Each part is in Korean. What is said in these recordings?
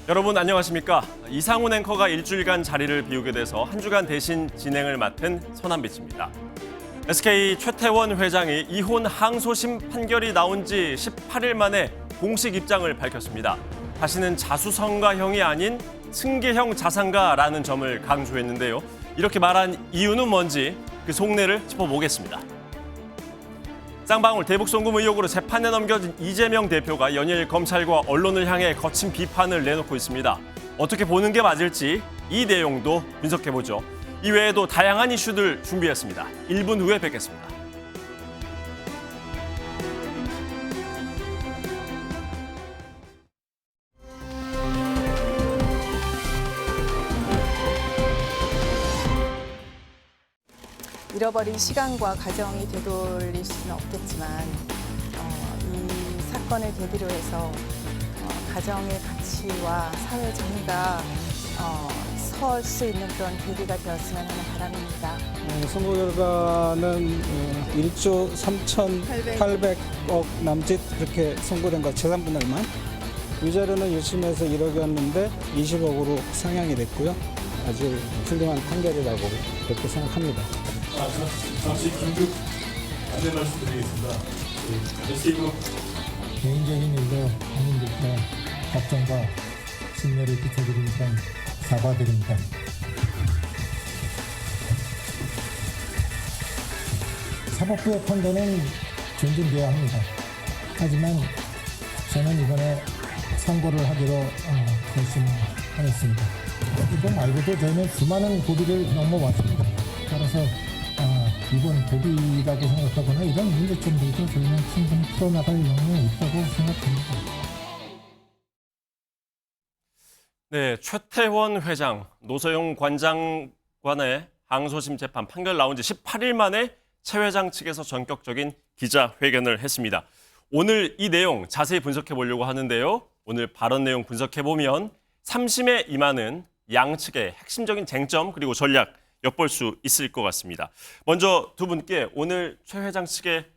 여러분 안녕하십니까? 이상훈 앵커가 일주일간 자리를 비우게 돼서 한 주간 대신 진행을 맡은 서남빛입니다. SK 최태원 회장이 이혼 항소심 판결이 나온 지 18일 만에 공식 입장을 밝혔습니다. 다시는 자수성가형이 아닌 승계형 자산가라는 점을 강조했는데요. 이렇게 말한 이유는 뭔지 그 속내를 짚어보겠습니다. 쌍방울 대북송금 의혹으로 재판에 넘겨진 이재명 대표가 연일 검찰과 언론을 향해 거친 비판을 내놓고 있습니다. 어떻게 보는 게 맞을지 이 내용도 분석해보죠. 이 외에도 다양한 이슈들 준비했습니다. 1분 후에 뵙겠습니다. 잃어버린 시간과 가정이 되돌릴 수는 없겠지만 이 사건을 계기로 해서 가정의 가치와 사회 정의가 설 수 있는 그런 계기가 되었으면 하는 바람입니다. 선거 결과는 1조 3,800억 남짓 그렇게 선고된 것 재산분할만 위자료는 1심에서 1억이었는데 20억으로 상향이 됐고요. 아주 훌륭한 판결이라고 그렇게 생각합니다. 잠시 긴급 안내 말씀드리겠습니다. SK그룹 개인적인 일로 국민들께 걱정과 신뢰를 끼쳐드리니까 사과드립니다. 사법부의 판단은 존중돼야 합니다. 하지만 저는 이번에 선고를 하기로 결심하였습니다. 이거 말고도 저희는 수많은 고비를 넘어왔습니다. 따라서 이번 고비라고 생각하거나 이런 문제점들도 저희는 충분히 풀어나갈 영역이 있다고 생각합니다. 네, 최태원 회장, 노소영 관장관의 항소심 재판 판결 나온 지 18일 만에 최 회장 측에서 전격적인 기자회견을 했습니다. 오늘 이 내용 자세히 분석해 보려고 하는데요. 오늘 발언 내용 분석해 보면 3심에 임하는 양측의 핵심적인 쟁점 그리고 전략 엿볼 수 있을 것 같습니다. 먼저 두 분께 오늘 최 회장 측의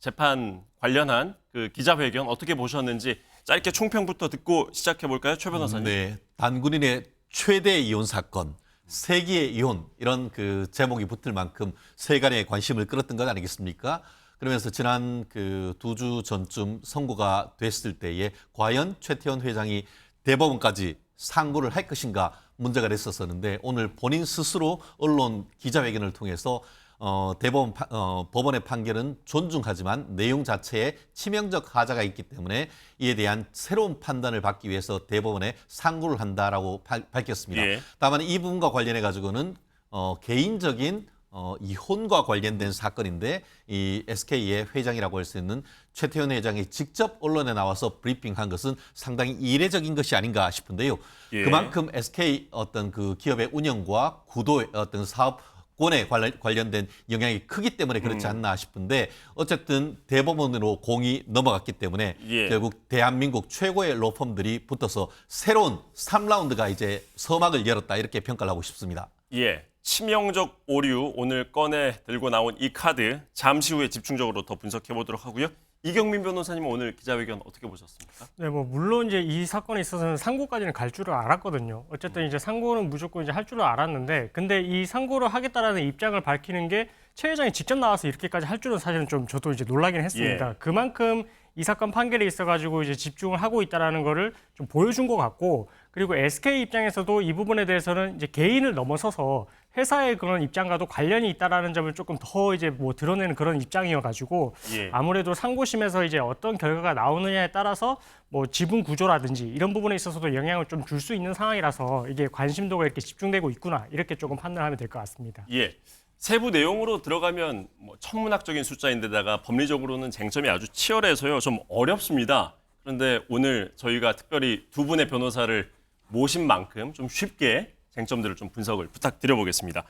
재판 관련한 그 기자회견 어떻게 보셨는지 짧게 총평부터 듣고 시작해 볼까요, 최 변호사님? 네, 단군인의 최대 이혼 사건, 세기의 이혼 이런 그 제목이 붙을 만큼 세간의 관심을 끌었던 것 아니겠습니까? 그러면서 지난 그 2주 전쯤 선고가 됐을 때에 과연 최태원 회장이 대법원까지 상고를 할 것인가 문제가 됐었었는데 오늘 본인 스스로 언론 기자회견을 통해서 법원의 판결은 존중하지만 내용 자체에 치명적 하자가 있기 때문에 이에 대한 새로운 판단을 받기 위해서 대법원에 상고를 한다라고 밝혔습니다. 예. 다만 이 부분과 관련해 가지고는 개인적인 이혼과 관련된 사건인데 이 SK의 회장이라고 할 수 있는 최태원 회장이 직접 언론에 나와서 브리핑한 것은 상당히 이례적인 것이 아닌가 싶은데요. 예. 그만큼 SK 어떤 그 기업의 운영과 구도의 어떤 사업권에 관련된 영향이 크기 때문에 그렇지 않나 싶은데 어쨌든 대법원으로 공이 넘어갔기 때문에 예. 결국 대한민국 최고의 로펌들이 붙어서 새로운 3라운드가 이제 서막을 열었다 이렇게 평가를 하고 싶습니다. 예, 치명적 오류 오늘 꺼내 들고 나온 이 카드 잠시 후에 집중적으로 더 분석해 보도록 하고요. 이경민 변호사님은 오늘 기자회견 어떻게 보셨습니까? 네, 물론 이제 이 사건에 있어서는 상고까지는 갈 줄을 알았거든요. 어쨌든 이제 상고는 무조건 이제 할 줄을 알았는데, 근데 이 상고를 하겠다라는 입장을 밝히는 게 최 회장이 직접 나와서 이렇게까지 할 줄은 사실은 좀 저도 이제 놀라긴 했습니다. 예. 그만큼 이 사건 판결에 있어가지고 이제 집중을 하고 있다라는 거를 좀 보여준 것 같고, 그리고 SK 입장에서도 이 부분에 대해서는 이제 개인을 넘어서서 회사의 그런 입장과도 관련이 있다라는 점을 조금 더 이제 드러내는 그런 입장이어가지고 예. 아무래도 상고심에서 이제 어떤 결과가 나오느냐에 따라서 지분 구조라든지 이런 부분에 있어서도 영향을 좀 줄 수 있는 상황이라서 이게 관심도가 이렇게 집중되고 있구나 이렇게 조금 판단하면 될 것 같습니다. 예. 세부 내용으로 들어가면 천문학적인 숫자인데다가 법리적으로는 쟁점이 아주 치열해서요. 좀 어렵습니다. 그런데 오늘 저희가 특별히 두 분의 변호사를 모신 만큼 좀 쉽게 쟁점들을 좀 분석을 부탁드려보겠습니다.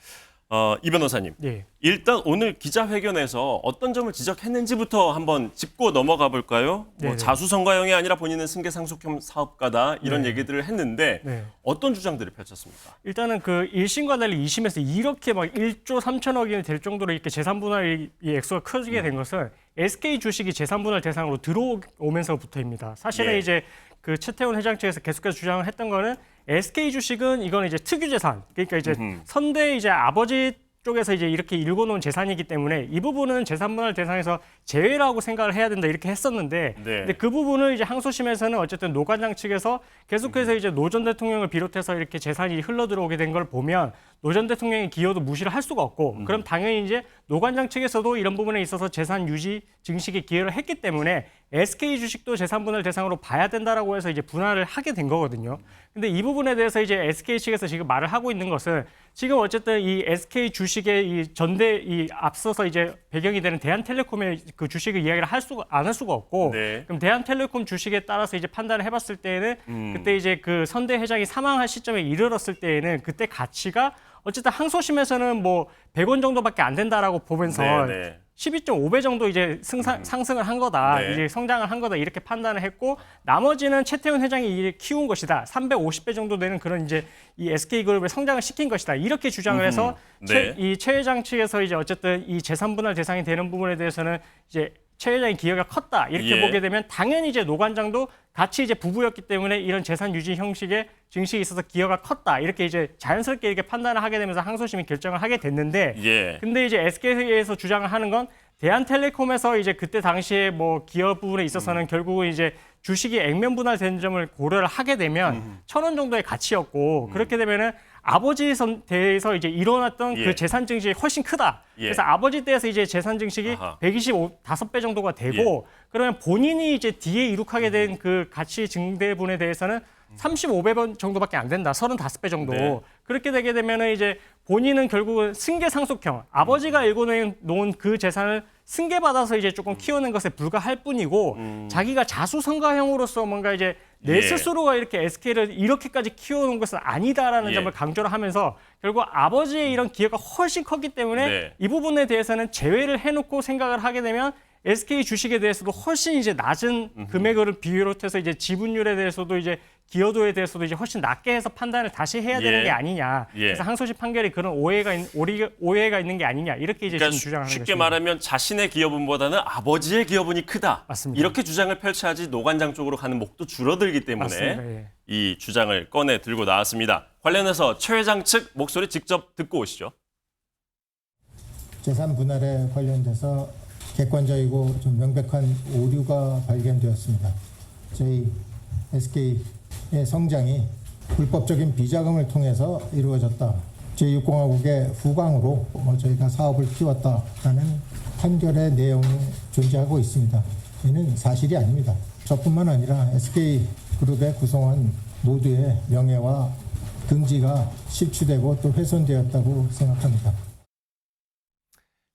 이 변호사님, 네. 일단 오늘 기자회견에서 어떤 점을 지적했는지부터 한번 짚고 넘어가 볼까요? 네네. 자수성가형이 아니라 본인은 승계상속형 사업가다 이런 네. 얘기들을 했는데 네. 어떤 주장들을 펼쳤습니까? 일단은 그 1심과 달리 2심에서 이렇게 막 1조 3천억이 될 정도로 이렇게 재산분할이 액수가 커지게 된 것은 SK 주식이 재산분할 대상으로 들어오면서부터입니다. 사실은 예. 이제 그 최태원 회장 측에서 계속해서 주장을 했던 거는 SK 주식은 이거는 이제 특유 재산. 그러니까 이제 선대 이제 아버지 쪽에서 이제 이렇게 읽어놓은 재산이기 때문에 이 부분은 재산분할 대상에서 제외라고 생각을 해야 된다 이렇게 했었는데, 네. 근데 그 부분을 이제 항소심에서는 어쨌든 노 관장 측에서 계속해서 이제 노 전 대통령을 비롯해서 이렇게 재산이 흘러 들어오게 된 걸 보면 노 전 대통령의 기여도 무시를 할 수가 없고, 그럼 당연히 이제 노 관장 측에서도 이런 부분에 있어서 재산 유지 증식에 기여를 했기 때문에 SK 주식도 재산분할 대상으로 봐야 된다라고 해서 이제 분할을 하게 된 거거든요. 근데 이 부분에 대해서 이제 SK 측에서 지금 말을 하고 있는 것은 지금 어쨌든 이 SK 주식의 이 전대 이 앞서서 이제 배경이 되는 대한텔레콤의 그 주식을 이야기를 안 할 수가 없고, 네. 그럼 대한텔레콤 주식에 따라서 이제 판단을 해봤을 때에는 그때 이제 그 선대 회장이 사망할 시점에 이르렀을 때에는 그때 가치가 어쨌든 항소심에서는 뭐 100원 정도밖에 안 된다라고 보면서 네. 12.5배 정도 이제 상승을 한 거다, 네. 이제 성장을 한 거다 이렇게 판단을 했고, 나머지는 최태원 회장이 이제 키운 것이다, 350배 정도 되는 그런 이제 이 SK그룹을 성장을 시킨 것이다 이렇게 주장을 해서 네. 최 회장 측에서 이제 어쨌든 이 재산분할 대상이 되는 부분에 대해서는 이제 최 회장의 기여가 컸다 이렇게 예. 보게 되면 당연히 이제 노 관장도 같이 이제 부부였기 때문에 이런 재산 유지 형식의 증식에 있어서 기여가 컸다 이렇게 이제 자연스럽게 이렇게 판단을 하게 되면서 항소심이 결정을 하게 됐는데, 예. 근데 이제 SK에서 주장을 하는 건 대한텔레콤에서 이제 그때 당시에 뭐 기여 부분에 있어서는 결국은 이제 주식이 액면 분할된 점을 고려를 하게 되면 1,000원 정도의 가치였고, 그렇게 되면은 아버지 대에서 이제 일어났던 예. 그 재산 증식이 훨씬 크다. 예. 그래서 아버지 때에서 이제 재산 증식이 아하. 5배 정도가 되고, 그러면 본인이 이제 뒤에 이룩하게 된 그 가치 증대분에 대해서는 35배 정도밖에 안 된다. 35배 정도. 네. 그렇게 되게 되면은 이제 본인은 결국은 승계상속형, 아버지가 읽어놓은 그 재산을 승계받아서 이제 조금 키우는 것에 불과할 뿐이고, 자기가 자수성가형으로서 뭔가 이제 내 예. 스스로가 이렇게 SK를 이렇게까지 키워놓은 것은 아니다라는 예. 점을 강조를 하면서 결국 아버지의 이런 기여가 훨씬 컸기 때문에 네. 이 부분에 대해서는 제외를 해놓고 생각을 하게 되면 SK 주식에 대해서도 훨씬 이제 낮은 금액을 비롯해서 이제 지분율에 대해서도 이제 기여도에 대해서도 이제 훨씬 낮게 해서 판단을 다시 해야 되는 예. 게 아니냐. 예. 그래서 항소심 판결이 그런 오해가 있는 게 아니냐. 이렇게 이제 그러니까 지금 주장하는 쉽게 것입니다. 말하면 자신의 기여분보다는 아버지의 기여분이 크다. 맞습니다. 이렇게 주장을 펼쳐야지 노관장 쪽으로 가는 목도 줄어들기 때문에 맞습니다. 예. 이 주장을 꺼내 들고 나왔습니다. 관련해서 최 회장 측 목소리 직접 듣고 오시죠. 재산 분할에 관련돼서 객관적이고 좀 명백한 오류가 발견되었습니다. 저희 SK의 성장이 불법적인 비자금을 통해서 이루어졌다. 제6공화국의 후광으로 저희가 사업을 키웠다라는 판결의 내용이 존재하고 있습니다. 이는 사실이 아닙니다. 저뿐만 아니라 SK그룹의 구성원 모두의 명예와 등지가 실추되고 또 훼손되었다고 생각합니다.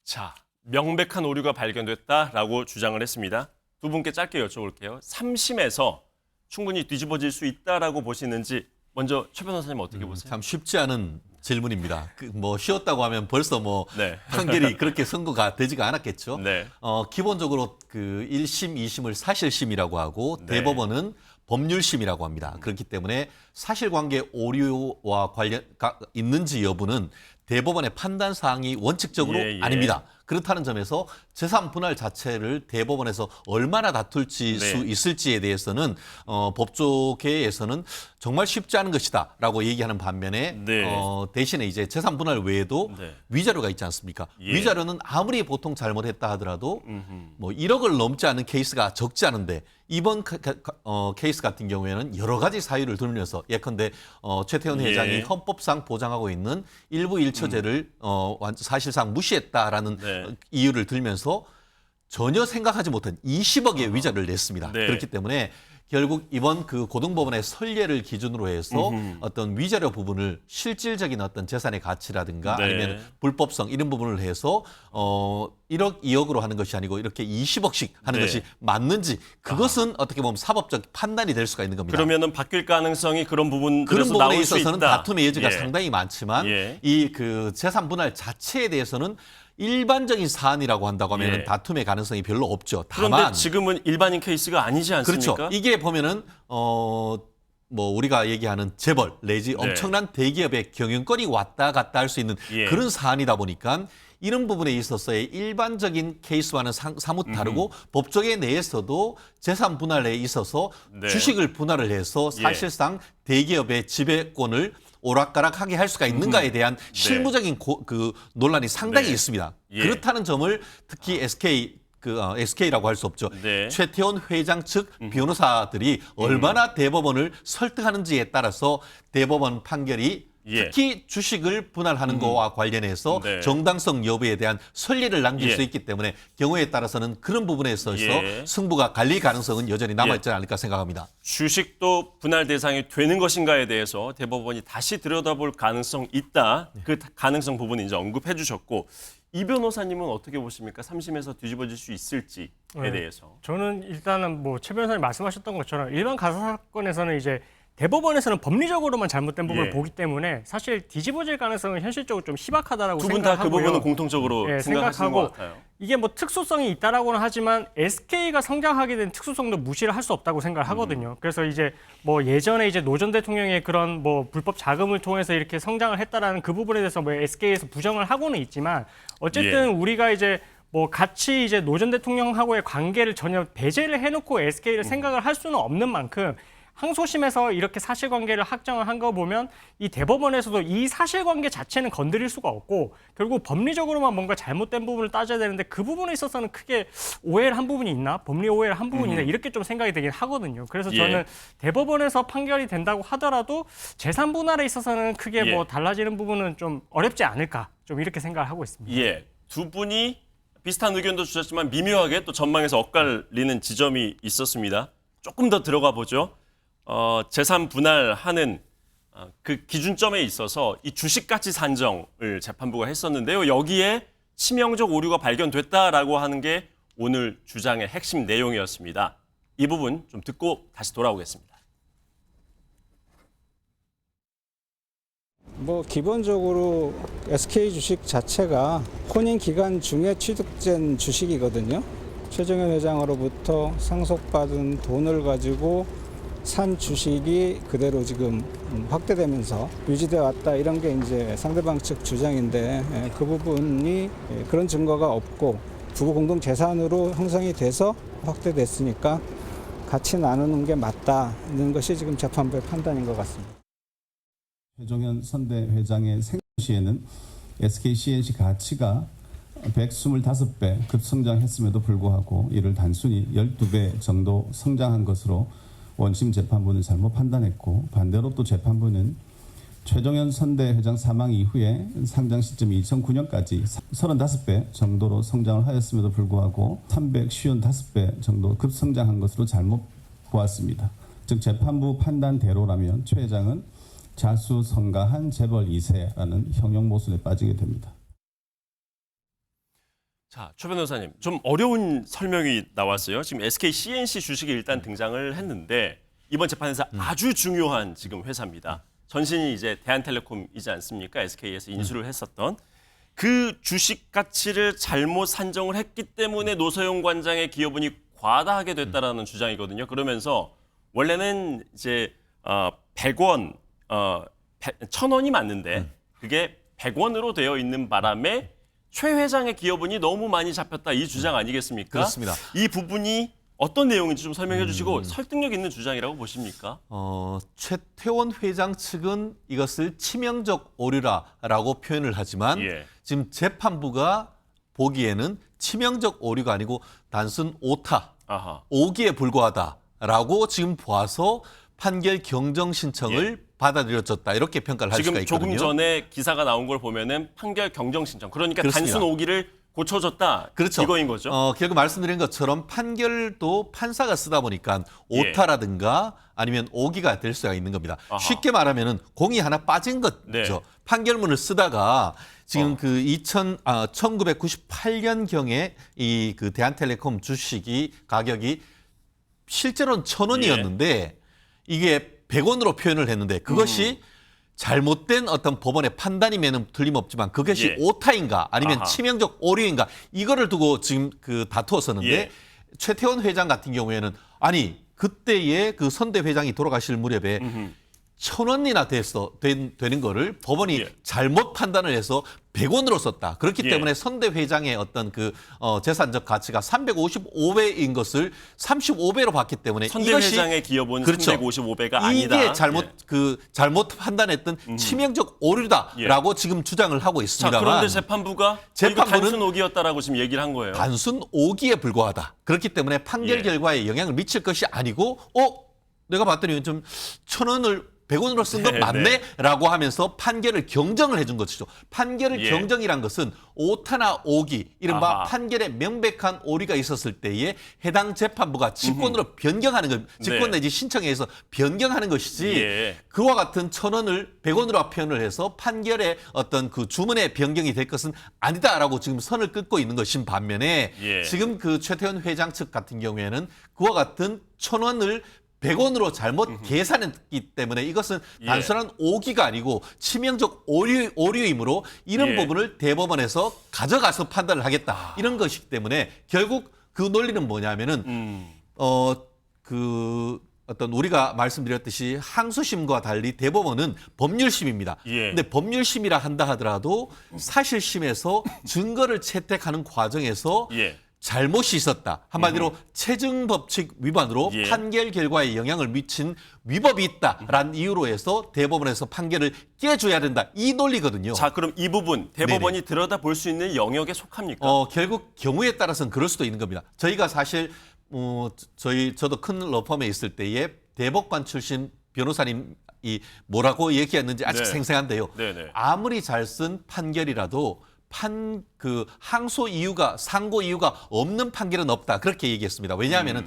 자, 명백한 오류가 발견됐다라고 주장을 했습니다. 두 분께 짧게 여쭤볼게요. 3심에서 충분히 뒤집어질 수 있다라고 보시는지 먼저 최 변호사님 어떻게 보세요? 참 쉽지 않은 질문입니다. 뭐 쉬었다고 하면 벌써 뭐 네. 판결이 그렇게 선고가 되지가 않았겠죠. 네. 기본적으로 그 1심, 2심을 사실심이라고 하고 네. 대법원은 법률심이라고 합니다. 그렇기 때문에 사실관계 오류와 관련가 있는지 여부는 대법원의 판단 사항이 원칙적으로 예, 예. 아닙니다. 그렇다는 점에서 재산 분할 자체를 대법원에서 얼마나 다툴 네. 수 있을지에 대해서는 법조계에서는 정말 쉽지 않은 것이다라고 얘기하는 반면에 네. 대신에 이제 재산 분할 외에도 네. 위자료가 있지 않습니까? 예. 위자료는 아무리 보통 잘못했다 하더라도 뭐 1억을 넘지 않은 케이스가 적지 않은데 이번 케이스 같은 경우에는 여러 가지 사유를 들면서 예컨대 최태원 예. 회장이 헌법상 보장하고 있는 일부 일처제를 사실상 무시했다라는 네. 이유를 들면서 전혀 생각하지 못한 20억의 위자료를 냈습니다. 네. 그렇기 때문에 결국 이번 그 고등법원의 선례를 기준으로 해서 어떤 위자료 부분을 실질적인 어떤 재산의 가치라든가 네. 아니면 불법성 이런 부분을 해서 1억, 2억으로 하는 것이 아니고 이렇게 20억씩 하는 네. 것이 맞는지 그것은 어떻게 보면 사법적 판단이 될 수가 있는 겁니다. 그러면은 바뀔 가능성이 그런 그런 부분들에서 부분에 나올 수 있어서는 있다. 다툼의 여지가 예. 상당히 많지만 예. 이 그 재산 분할 자체에 대해서는 일반적인 사안이라고 한다고 하면 예. 다툼의 가능성이 별로 없죠. 그런데 다만 지금은 일반인 케이스가 아니지 않습니까? 그렇죠. 이게 보면은 뭐 우리가 얘기하는 재벌 내지 네. 엄청난 대기업의 경영권이 왔다 갔다 할 수 있는 예. 그런 사안이다 보니까 이런 부분에 있어서의 일반적인 케이스와는 사뭇 다르고 법조계 내에서도 재산 분할에 있어서 네. 주식을 분할을 해서 사실상 대기업의 지배권을 오락가락하게 할 수가 있는가에 대한 실무적인 그 논란이 상당히 네. 있습니다. 예. 그렇다는 점을 특히 SK라고 할 수 없죠. 네. 최태원 회장 측 변호사들이 얼마나 대법원을 설득하는지에 따라서 대법원 판결이 예. 특히 주식을 분할하는 거와 관련해서 네. 정당성 여부에 대한 선리를 남길 예. 수 있기 때문에 경우에 따라서는 그런 부분에 있어서 예. 승부가 갈릴 가능성은 여전히 남아있지 않을까 생각합니다. 주식도 분할 대상이 되는 것인가에 대해서 대법원이 다시 들여다볼 가능성 있다. 그 가능성 부분 이제 언급해 주셨고 이 변호사님은 어떻게 보십니까? 3심에서 뒤집어질 수 있을지에 네. 대해서. 저는 일단은 뭐 최 변호사님 말씀하셨던 것처럼 일반 가사 사건에서는 이제 대법원에서는 법리적으로만 잘못된 부분을 예. 보기 때문에 사실 뒤집어질 가능성은 현실적으로 좀 희박하다라고 두 분 다 그 생각하고요. 부분은 공통적으로 예, 생각하시는 것 같아요. 이게 뭐 특수성이 있다라고는 하지만 SK가 성장하게 된 특수성도 무시를 할 수 없다고 생각을 하거든요. 그래서 이제 뭐 예전에 이제 노 전 대통령의 그런 뭐 불법 자금을 통해서 이렇게 성장을 했다라는 그 부분에 대해서 뭐 SK에서 부정을 하고는 있지만 어쨌든 우리가 이제 뭐 같이 이제 노 전 대통령하고의 관계를 전혀 배제를 해놓고 SK를 생각을 할 수는 없는 만큼 항소심에서 이렇게 사실관계를 확정을 한 거 보면 이 대법원에서도 이 사실관계 자체는 건드릴 수가 없고 결국 법리적으로만 뭔가 잘못된 부분을 따져야 되는데 그 부분에 있어서는 크게 오해를 한 부분이 있나? 법리 오해를 한 부분이 있나? 이렇게 좀 생각이 되긴 하거든요. 그래서 저는 대법원에서 판결이 된다고 하더라도 재산 분할에 있어서는 크게 뭐 달라지는 부분은 좀 어렵지 않을까? 좀 이렇게 생각을 하고 있습니다. 예, 두 분이 비슷한 의견도 주셨지만 미묘하게 또 전망에서 엇갈리는 지점이 있었습니다. 조금 더 들어가 보죠. 재산 분할하는 그 기준점에 있어서 이 주식 가치 산정을 재판부가 했었는데요. 여기에 치명적 오류가 발견됐다라고 하는 게 오늘 주장의 핵심 내용이었습니다. 이 부분 좀 듣고 다시 돌아오겠습니다. 뭐 기본적으로 SK 주식 자체가 혼인 기간 중에 취득된 주식이거든요. 최정현 회장으로부터 상속받은 돈을 가지고 산 주식이 그대로 지금 확대되면서 유지돼 왔다 이런 게 이제 상대방 측 주장인데 그 부분이 그런 증거가 없고 부부 공동 재산으로 형성이 돼서 확대됐으니까 같이 나누는 게 맞다는 것이 지금 재판부의 판단인 것 같습니다. 최종현 선대 회장의 생후 시에는 SK C&C 가치가 125배 급성장했음에도 불구하고 이를 단순히 12배 정도 성장한 것으로 원심 재판부는 잘못 판단했고 반대로 또 재판부는 최종현 선대 회장 사망 이후에 상장 시점이 2009년까지 35배 정도로 성장을 하였음에도 불구하고 355배 정도 급성장한 것으로 잘못 보았습니다. 즉 재판부 판단대로라면 최 회장은 자수성가한 재벌 2세라는 형용 모순에 빠지게 됩니다. 자, 최 변호사님, 좀 어려운 설명이 나왔어요. 지금 SK C&C 주식이 일단 등장을 했는데 이번 재판에서 아주 중요한 지금 회사입니다. 전신이 이제 대한텔레콤이지 않습니까? SK에서 인수를 했었던 그 주식 가치를 잘못 산정을 했기 때문에 노소영 관장의 기여분이 과다하게 됐다라는 주장이거든요. 그러면서 원래는 이제 100원, 1,000원이 맞는데 그게 100원으로 되어 있는 바람에 최 회장의 기여분이 너무 많이 잡혔다 이 주장 아니겠습니까? 그렇습니다. 이 부분이 어떤 내용인지 좀 설명해 주시고 설득력 있는 주장이라고 보십니까? 최태원 회장 측은 이것을 치명적 오류라고 표현을 하지만 지금 재판부가 보기에는 치명적 오류가 아니고 단순 오타, 오기에 불과하다라고 지금 봐서 판결 경정 신청을 받아들여졌다 이렇게 평가를 할 수가 지금 있거든요. 조금 전에 기사가 나온 걸 보면은 판결 경정 신청 그러니까 그렇습니다. 단순 오기를 고쳐줬다 그렇죠. 이거인 거죠. 결국 말씀드린 것처럼 판결도 판사가 쓰다 보니까 오타라든가 아니면 오기가 될 수가 있는 겁니다. 쉽게 말하면은 공이 하나 빠진 거죠. 판결문을 쓰다가 지금 1998년경에 이 그 대한텔레콤 주식이 가격이 실제로는 1,000원이었는데 이게 100원으로 표현을 했는데 그것이 잘못된 어떤 법원의 판단이면 틀림없지만 그것이 오타인가 아니면 치명적 오류인가 이거를 두고 지금 다투었었는데 최태원 회장 같은 경우에는 아니 그때의 그 선대 회장이 돌아가실 무렵에 1,000원이나 되는 거를 법원이 예. 잘못 판단을 해서 100원으로 썼다. 그렇기 예. 때문에 선대 회장의 어떤 그 재산적 가치가 355배인 것을 35배로 봤기 때문에 선대 이것이 회장의 기업은 그렇죠. 355배가 아니다. 이게 잘못 판단했던 치명적 오류다라고 지금 주장을 하고 자, 있습니다만 그런데 재판부가 이거 단순 오기였다라고 지금 얘기를 한 거예요. 단순 오기에 불과하다. 그렇기 때문에 판결 예. 결과에 영향을 미칠 것이 아니고 내가 봤더니 좀 1,000원을 100원으로 쓴 건 네, 맞네라고 하면서 판결을 경정을 해준 것이죠. 판결을 예. 경정이란 것은 오타나 오기, 이른바 아하. 판결에 명백한 오류가 있었을 때에 해당 재판부가 직권으로 변경하는 것, 직권 네. 내지 신청에 의해서 변경하는 것이지 예. 그와 같은 1,000원을 100원으로 표현을 해서 판결의 어떤 그 주문의 변경이 될 것은 아니다라고 지금 선을 긋고 있는 것인 반면에 예. 지금 그 최태원 회장 측 같은 경우에는 그와 같은 1,000원을 100원으로 잘못 계산했기 때문에 이것은 예. 단순한 오기가 아니고 치명적 오류이므로 이런 예. 부분을 대법원에서 가져가서 판단을 하겠다. 이런 것이기 때문에 결국 그 논리는 뭐냐면은 어떤 우리가 말씀드렸듯이 항소심과 달리 대법원은 법률심입니다. 예. 근데 법률심이라 한다 하더라도 사실심에서 증거를 채택하는 과정에서 예. 잘못이 있었다. 한마디로 체증법칙 위반으로 예. 판결 결과에 영향을 미친 위법이 있다라는 이유로 해서 대법원에서 판결을 깨줘야 된다. 이 논리거든요. 자, 그럼 이 부분 대법원이 들여다볼 수 있는 영역에 속합니까? 결국 경우에 따라서는 그럴 수도 있는 겁니다. 저희가 사실 저도 큰 러펌에 있을 때에 대법관 출신 변호사님이 뭐라고 얘기했는지 아직 네. 생생한데요. 네네. 아무리 잘 쓴 판결이라도 항소 이유가 상고 이유가 없는 판결은 없다. 그렇게 얘기했습니다. 왜냐하면은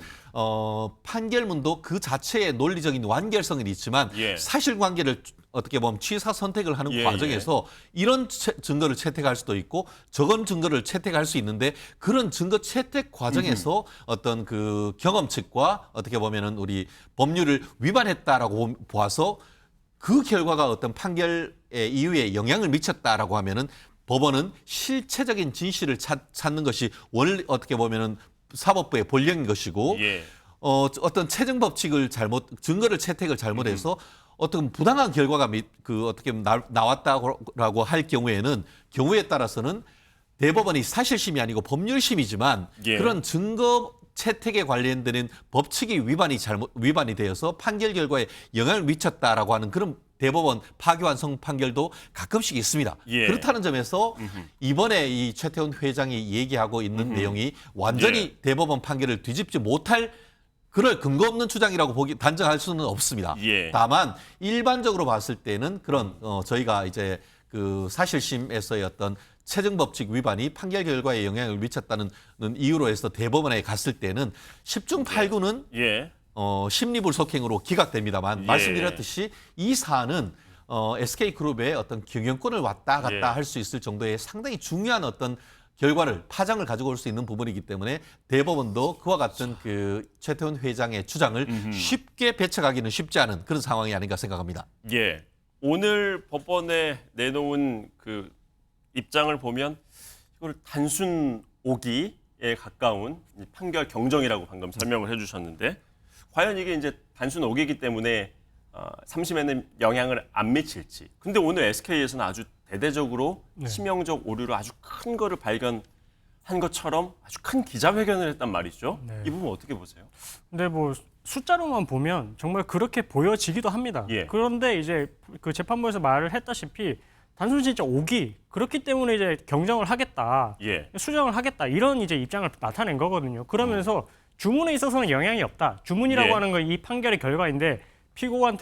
판결문도 그 자체의 논리적인 완결성은 있지만 예. 사실관계를 어떻게 보면 취사 선택을 하는 예, 과정에서 이런 증거를 채택할 수도 있고 저건 증거를 채택할 수 있는데 그런 증거 채택 과정에서 어떤 그 경험칙과 어떻게 보면은 우리 법률을 위반했다라고 보아서 그 결과가 어떤 판결의 이유에 영향을 미쳤다라고 하면은 법원은 실체적인 진실을 찾는 것이 원래 어떻게 보면은 사법부의 본령인 것이고 예. 어떤 체증법칙을 증거를 채택을 잘못해서 어떤 부당한 결과가 어떻게 나왔다라고 할 경우에 따라서는 대법원이 사실심이 아니고 법률심이지만 예. 그런 증거 채택에 관련되는 법칙이 위반이 되어서 판결 결과에 영향을 미쳤다라고 하는 그런 대법원 파기환송 판결도 가끔씩 있습니다. 예. 그렇다는 점에서 이번에 이 최태원 회장이 얘기하고 있는 내용이 완전히 대법원 판결을 뒤집지 못할 그럴 근거 없는 주장이라고 단정할 수는 없습니다. 예. 다만 일반적으로 봤을 때는 그런 저희가 이제 그 사실심에서의 어떤 체증법칙 위반이 판결 결과에 영향을 미쳤다는 이유로 해서 대법원에 갔을 때는 10중 8구는 예. 심리불속행으로 기각됩니다만 예. 말씀드렸듯이 이 사안은 SK그룹의 어떤 경영권을 왔다 갔다 예. 할 수 있을 정도의 상당히 중요한 어떤 파장을 가지고 올 수 있는 부분이기 때문에 대법원도 그와 같은 그 최태원 회장의 주장을 쉽게 배척하기는 쉽지 않은 그런 상황이 아닌가 생각합니다. 예. 오늘 법원에 내놓은 그 입장을 보면 이걸 단순 오기에 가까운 판결 경정이라고 방금 설명을 해주셨는데 과연 이게 이제 단순 오기이기 때문에 3심에는 영향을 안 미칠지. 근데 오늘 SK에서는 아주 대대적으로 치명적 오류로 아주 큰 거를 발견한 것처럼 아주 큰 기자회견을 했단 말이죠. 네. 이 부분 어떻게 보세요? 근데 뭐 숫자로만 보면 정말 그렇게 보여지기도 합니다. 예. 그런데 이제 그 재판부에서 말을 했다시피 단순히 진짜 오기 그렇기 때문에 이제 경정을 하겠다, 예. 수정을 하겠다 이런 이제 입장을 나타낸 거거든요. 그러면서 주문에 있어서는 영향이 없다. 주문이라고 예. 하는 건 이 판결의 결과인데 피고가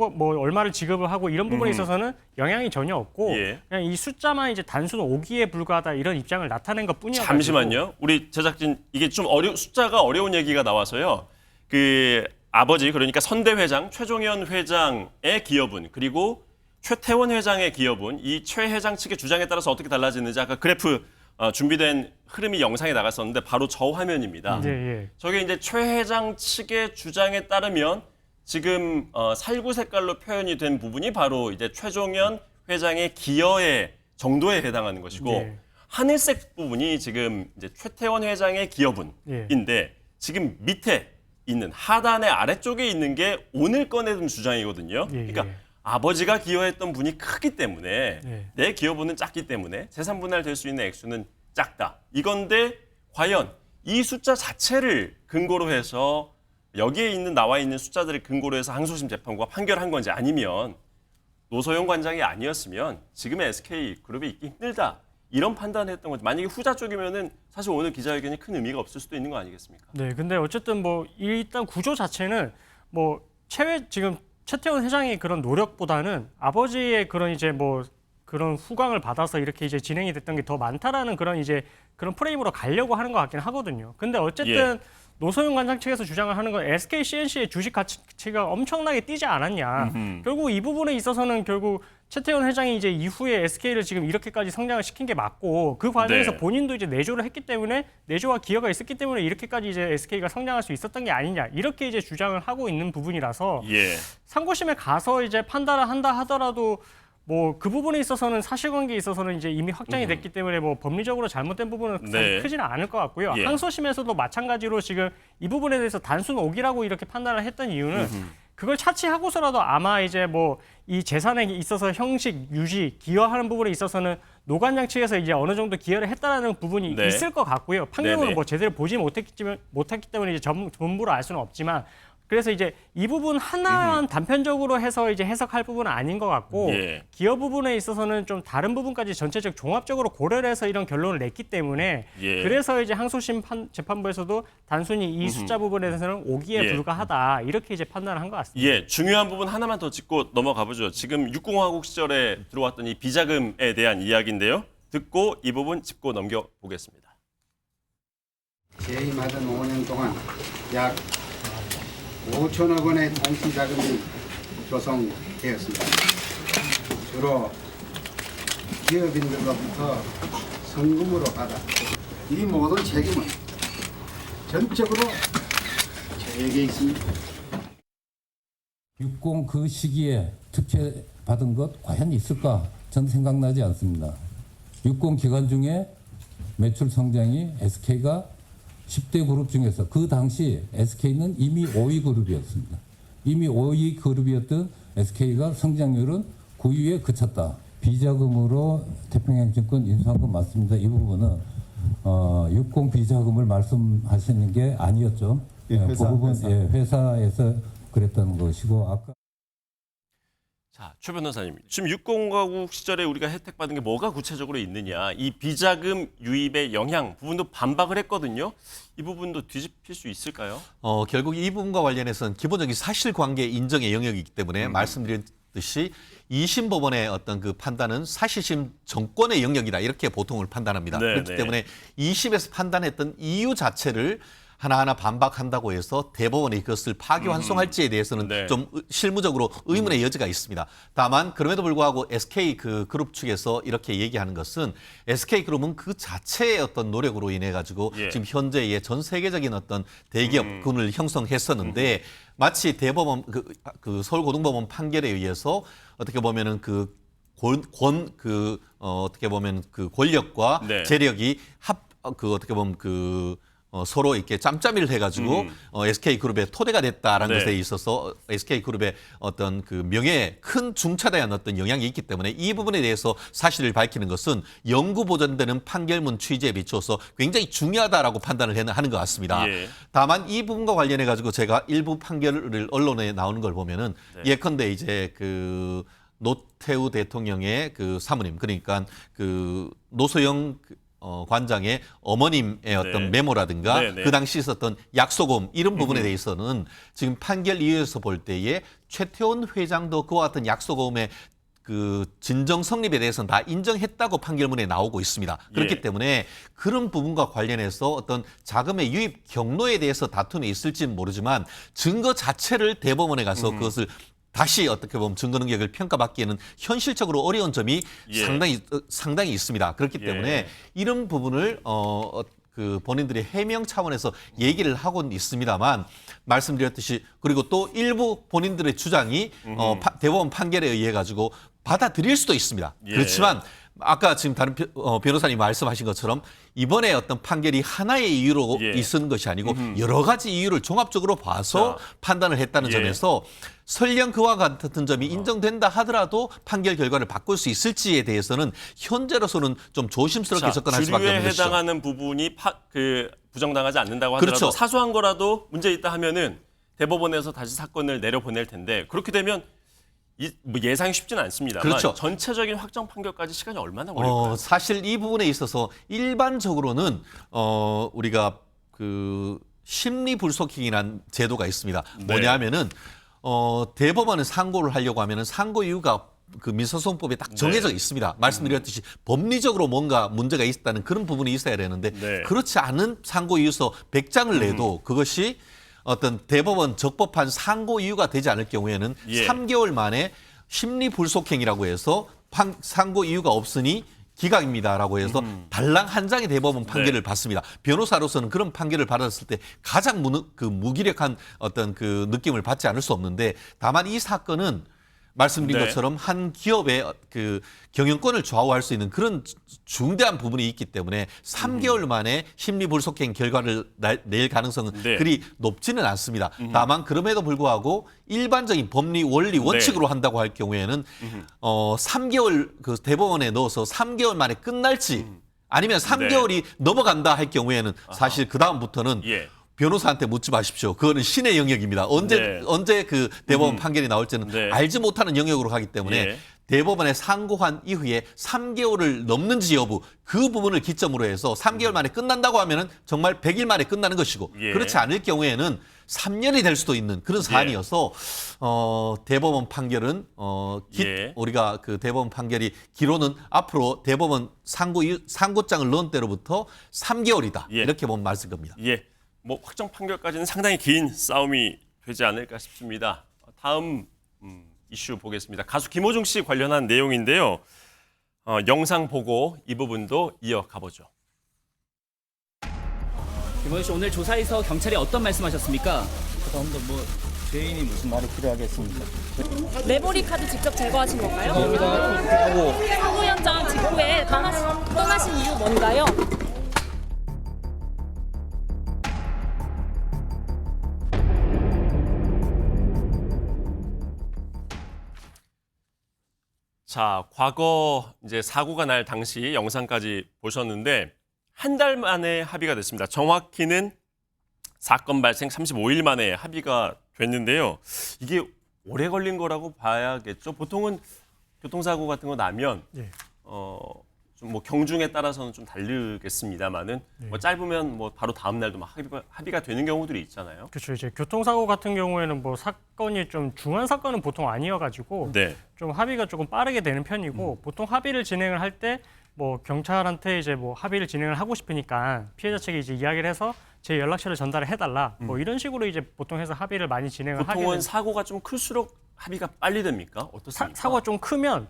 뭐 얼마를 지급을 하고 이런 부분에 있어서는 영향이 전혀 없고 예. 그냥 이 숫자만 이제 단순 오기에 불과하다 이런 입장을 나타낸 것뿐이야. 잠시만요. 우리 제작진 이게 좀 숫자가 어려운 얘기가 나와서요. 그 아버지 그러니까 선대 회장 최종현 회장의 기여분 그리고 최태원 회장의 기여분 이 최 회장 측의 주장에 따라서 어떻게 달라지는지 아까 그래프 준비된 흐름이 영상에 나갔었는데 바로 저 화면입니다. 예. 저게 이제 최 회장 측의 주장에 따르면 지금 살구 색깔로 표현이 된 부분이 바로 이제 최종현 회장의 기여의 정도에 해당하는 것이고 예. 하늘색 부분이 지금 이제 최태원 회장의 기여분인데 지금 밑에 있는 하단의 아래쪽에 있는 게 오늘 꺼내둔 주장이거든요. 예, 그러니까 예. 아버지가 기여했던 분이 크기 때문에 예. 내 기여분은 작기 때문에 재산 분할될 수 있는 액수는 작다. 이건데 과연 이 숫자 자체를 근거로 해서 여기에 있는 나와 있는 숫자들을 근거로 해서 항소심 재판부가 판결한 건지 아니면 노소영 관장이 아니었으면 지금의 SK그룹이 있기 힘들다. 이런 판단을 했던 건지. 만약에 후자 쪽이면은 사실 오늘 기자회견이 큰 의미가 없을 수도 있는 거 아니겠습니까? 네, 근데 어쨌든 뭐 일단 구조 자체는 뭐 지금 최태원 회장의 그런 노력보다는 아버지의 그런 이제 뭐 그런 후광을 받아서 이렇게 이제 진행이 됐던 게 더 많다라는 그런 프레임으로 가려고 하는 것 같긴 하거든요. 근데 어쨌든 노소영 관장 측에서 주장을 하는 건 SK CNC의 주식 가치가 엄청나게 뛰지 않았냐. 결국 이 부분에 있어서는 결국 최태원 회장이 이제 이후에 SK를 지금 이렇게까지 성장을 시킨 게 맞고 그 과정에서 네. 본인도 이제 내조를 했기 때문에 내조와 기여가 있었기 때문에 이렇게까지 이제 SK가 성장할 수 있었던 게 아니냐. 이렇게 이제 주장을 하고 있는 부분이라서 예. 상고심에 가서 이제 판단을 한다 하더라도 뭐 그 부분에 있어서는 사실관계에 있어서는 이제 이미 확정이 됐기 때문에 뭐 법리적으로 잘못된 부분은 네. 사실 크지는 않을 것 같고요. 예. 항소심에서도 마찬가지로 지금 이 부분에 대해서 단순 오기라고 이렇게 판단을 했던 이유는 그걸 차치하고서라도 아마 이제 뭐 이 재산에 있어서 형식, 유지, 기여하는 부분에 있어서는 노관장 측에서 이제 어느 정도 기여를 했다라는 부분이 네. 있을 것 같고요. 판결문을 네네. 뭐 제대로 보지 못했기 때문에 이제 전부를 알 수는 없지만 그래서 이제 이 부분 하나만 단편적으로 해서 이제 해석할 부분은 아닌 것 같고 예. 기여 부분에 있어서는 좀 다른 부분까지 전체적 종합적으로 고려를 해서 이런 결론을 냈기 때문에 예. 그래서 이제 항소심 재판부에서도 단순히 이 숫자 부분에 대해서는 오기에 예. 불과하다 이렇게 이제 판단을 한 것 같습니다. 예, 중요한 부분 하나만 더 짚고 넘어가 보죠. 지금 육공화국 시절에 들어왔던 이 비자금에 대한 이야기인데요. 듣고 이 부분 짚고 넘겨보겠습니다. 재임하던 5년 동안 약 5천억 원의 통치 자금이 조성되었습니다. 주로 기업인들로부터 성금으로 받아 이 모든 책임은 전적으로 저에게 있습니다. 60 그 시기에 특혜 받은 것 과연 있을까? 전 생각나지 않습니다. 60 기간 중에 매출 성장이 SK가 10대 그룹 중에서 그 당시 SK는 이미 5위 그룹이었습니다. 이미 5위 그룹이었던 SK가 성장률은 9위에 그쳤다. 비자금으로 태평양증권 인수한 건 맞습니다. 이 부분은 60 비자금을 말씀하시는 게 아니었죠. 예, 그 부분 회사에서 그랬다는 것이고 아까. 자, 최 변호사님. 지금 육공화국 시절에 우리가 혜택받은 게 뭐가 구체적으로 있느냐. 이 비자금 유입의 영향 부분도 반박을 했거든요. 이 부분도 뒤집힐 수 있을까요? 결국 이 부분과 관련해서는 기본적인 사실관계 인정의 영역이기 때문에 말씀드렸듯이 2심 법원의 어떤 그 판단은 사실심 정권의 영역이다 이렇게 보통을 판단합니다. 네, 그렇기 네. 때문에 2심에서 판단했던 이유 자체를 하나하나 반박한다고 해서 대법원이 그것을 파기환송할지에 대해서는 네. 좀 실무적으로 의문의 여지가 있습니다. 다만 그럼에도 불구하고 SK 그 그룹 측에서 이렇게 얘기하는 것은 SK 그룹은 그 자체의 어떤 노력으로 인해 가지고 예. 지금 현재의 전 세계적인 어떤 대기업군을 형성했었는데 마치 대법원 그 서울고등법원 판결에 의해서 어떻게 보면은 어떻게 보면 그 권력과 네. 재력이 어떻게 보면 서로 이렇게 짬짬이를 해가지고 SK그룹의 토대가 됐다라는 네. 것에 있어서 SK그룹의 어떤 그 명예에 큰 중차대한 어떤 영향이 있기 때문에 이 부분에 대해서 사실을 밝히는 것은 영구 보존되는 판결문 취지에 비춰서 굉장히 중요하다라고 판단을 하는 것 같습니다. 예. 다만 이 부분과 관련해 가지고 제가 일부 판결을 언론에 나오는 걸 보면은 네. 예컨대 이제 그 노태우 대통령의 그 사모님 그러니까 그 노소영 관장의 어머님의 어떤 네. 메모라든가 네, 네. 그 당시 있었던 약속음 이런 부분에 대해서는 지금 판결 이유에서 볼 때에 최태원 회장도 그와 같은 약속음의 그 진정 성립에 대해서는 다 인정했다고 판결문에 나오고 있습니다. 그렇기 예. 때문에 그런 부분과 관련해서 어떤 자금의 유입 경로에 대해서 다툼이 있을지는 모르지만 증거 자체를 대법원에 가서 그것을 다시 어떻게 보면 증거 능력을 평가받기에는 현실적으로 어려운 점이 예. 상당히 있습니다. 그렇기 예. 때문에 이런 부분을 그 본인들이 해명 차원에서 얘기를 하고는 있습니다만 말씀드렸듯이 그리고 또 일부 본인들의 주장이 대법원 판결에 의해 가지고 받아들일 수도 있습니다. 예. 그렇지만 아까 지금 다른 변호사님 말씀하신 것처럼 이번에 어떤 판결이 하나의 이유로 예. 있은 것이 아니고 여러 가지 이유를 종합적으로 봐서 판단을 했다는 예. 점에서 설령 그와 같은 점이 인정된다 하더라도 판결 결과를 바꿀 수 있을지에 대해서는 현재로서는 좀 조심스럽게 접근할 수밖에 주류에 없는 것이죠. 해당하는 부분이 부정당하지 않는다고 하더라도 그렇죠. 사소한 거라도 문제 있다 하면은 대법원에서 다시 사건을 내려보낼 텐데 그렇게 되면 뭐 예상이 쉽지는 않습니다만 그렇죠. 전체적인 확정 판결까지 시간이 얼마나 걸릴까요? 사실 이 부분에 있어서 일반적으로는 우리가 그 심리 불속행이라는 제도가 있습니다. 네. 뭐냐면은 대법원은 상고를 하려고 하면은 상고 이유가 그 민사소송법에 딱 정해져 있습니다. 말씀드렸듯이 법리적으로 뭔가 문제가 있다는 그런 부분이 있어야 되는데 네. 그렇지 않은 상고 이유서 100장을 내도 그것이 어떤 대법원 적법한 상고 이유가 되지 않을 경우에는 예. 3개월 만에 심리 불속행이라고 해서 상고 이유가 없으니 기각입니다라고 해서 달랑 한 장의 대법원 판결을 받습니다. 변호사로서는 그런 판결을 받았을 때 가장 무기력한 어떤 그 느낌을 받지 않을 수 없는데 다만 이 사건은 말씀드린 네. 것처럼 한 기업의 그 경영권을 좌우할 수 있는 그런 중대한 부분이 있기 때문에 3개월 만에 심리불속행 결과를 낼 가능성은 네. 그리 높지는 않습니다. 다만 그럼에도 불구하고 일반적인 법리 원리 원칙으로 한다고 할 경우에는 3개월 그 대법원에 넣어서 3개월 만에 끝날지 아니면 3개월이 넘어간다 할 경우에는 사실 그 다음부터는 예. 변호사한테 묻지 마십시오. 그거는 신의 영역입니다. 언제 그 대법원 판결이 나올지는 네. 알지 못하는 영역으로 가기 때문에 예. 대법원에 상고한 이후에 3개월을 넘는지 여부 그 부분을 기점으로 해서 3개월 만에 끝난다고 하면은 정말 100일 만에 끝나는 것이고 예. 그렇지 않을 경우에는 3년이 될 수도 있는 그런 사안이어서 대법원 판결은 예. 우리가 그 대법원 판결이 기로는 앞으로 대법원 상고장을 넣은 때로부터 3개월이다. 예. 이렇게 보면 맞을 겁니다. 예, 뭐 확정 판결까지는 상당히 긴 싸움이 되지 않을까 싶습니다. 다음 이슈 보겠습니다. 가수 김호중 씨 관련한 내용인데요. 영상 보고 이 부분도 이어가 보죠. 김호중 씨 오늘 조사에서 경찰이 어떤 말씀하셨습니까? 그다음도 뭐 죄인이 무슨 말이 필요하겠습니까? 메모리 카드 직접 제거하신 건가요? 하고 사고 현장 직후에 떠나신 이유 뭔가요? 자, 과거 이제 사고가 날 당시 영상까지 보셨는데 한 달 만에 합의가 됐습니다. 정확히는 사건 발생 35일 만에 합의가 됐는데요. 이게 오래 걸린 거라고 봐야겠죠. 보통은 교통사고 같은 거 나면 예. 좀 뭐 경중에 따라서는 좀 다르겠습니다만은 뭐 짧으면 뭐 바로 다음 날도 막 합의가 되는 경우들이 있잖아요. 그렇죠. 이제 교통사고 같은 경우에는 뭐 사건이 좀 중한 사건은 보통 아니어가지고 네. 좀 합의가 조금 빠르게 되는 편이고 보통 합의를 진행을 할 때 뭐 경찰한테 이제 뭐 합의를 진행을 하고 싶으니까 피해자 측이 이제 이야기를 해서 제 연락처를 전달을 해달라 뭐 이런 식으로 이제 보통 해서 합의를 많이 진행을 하게 보통은 되는. 사고가 좀 클수록 합의가 빨리 됩니까? 어떻습니까? 사고가 좀 크면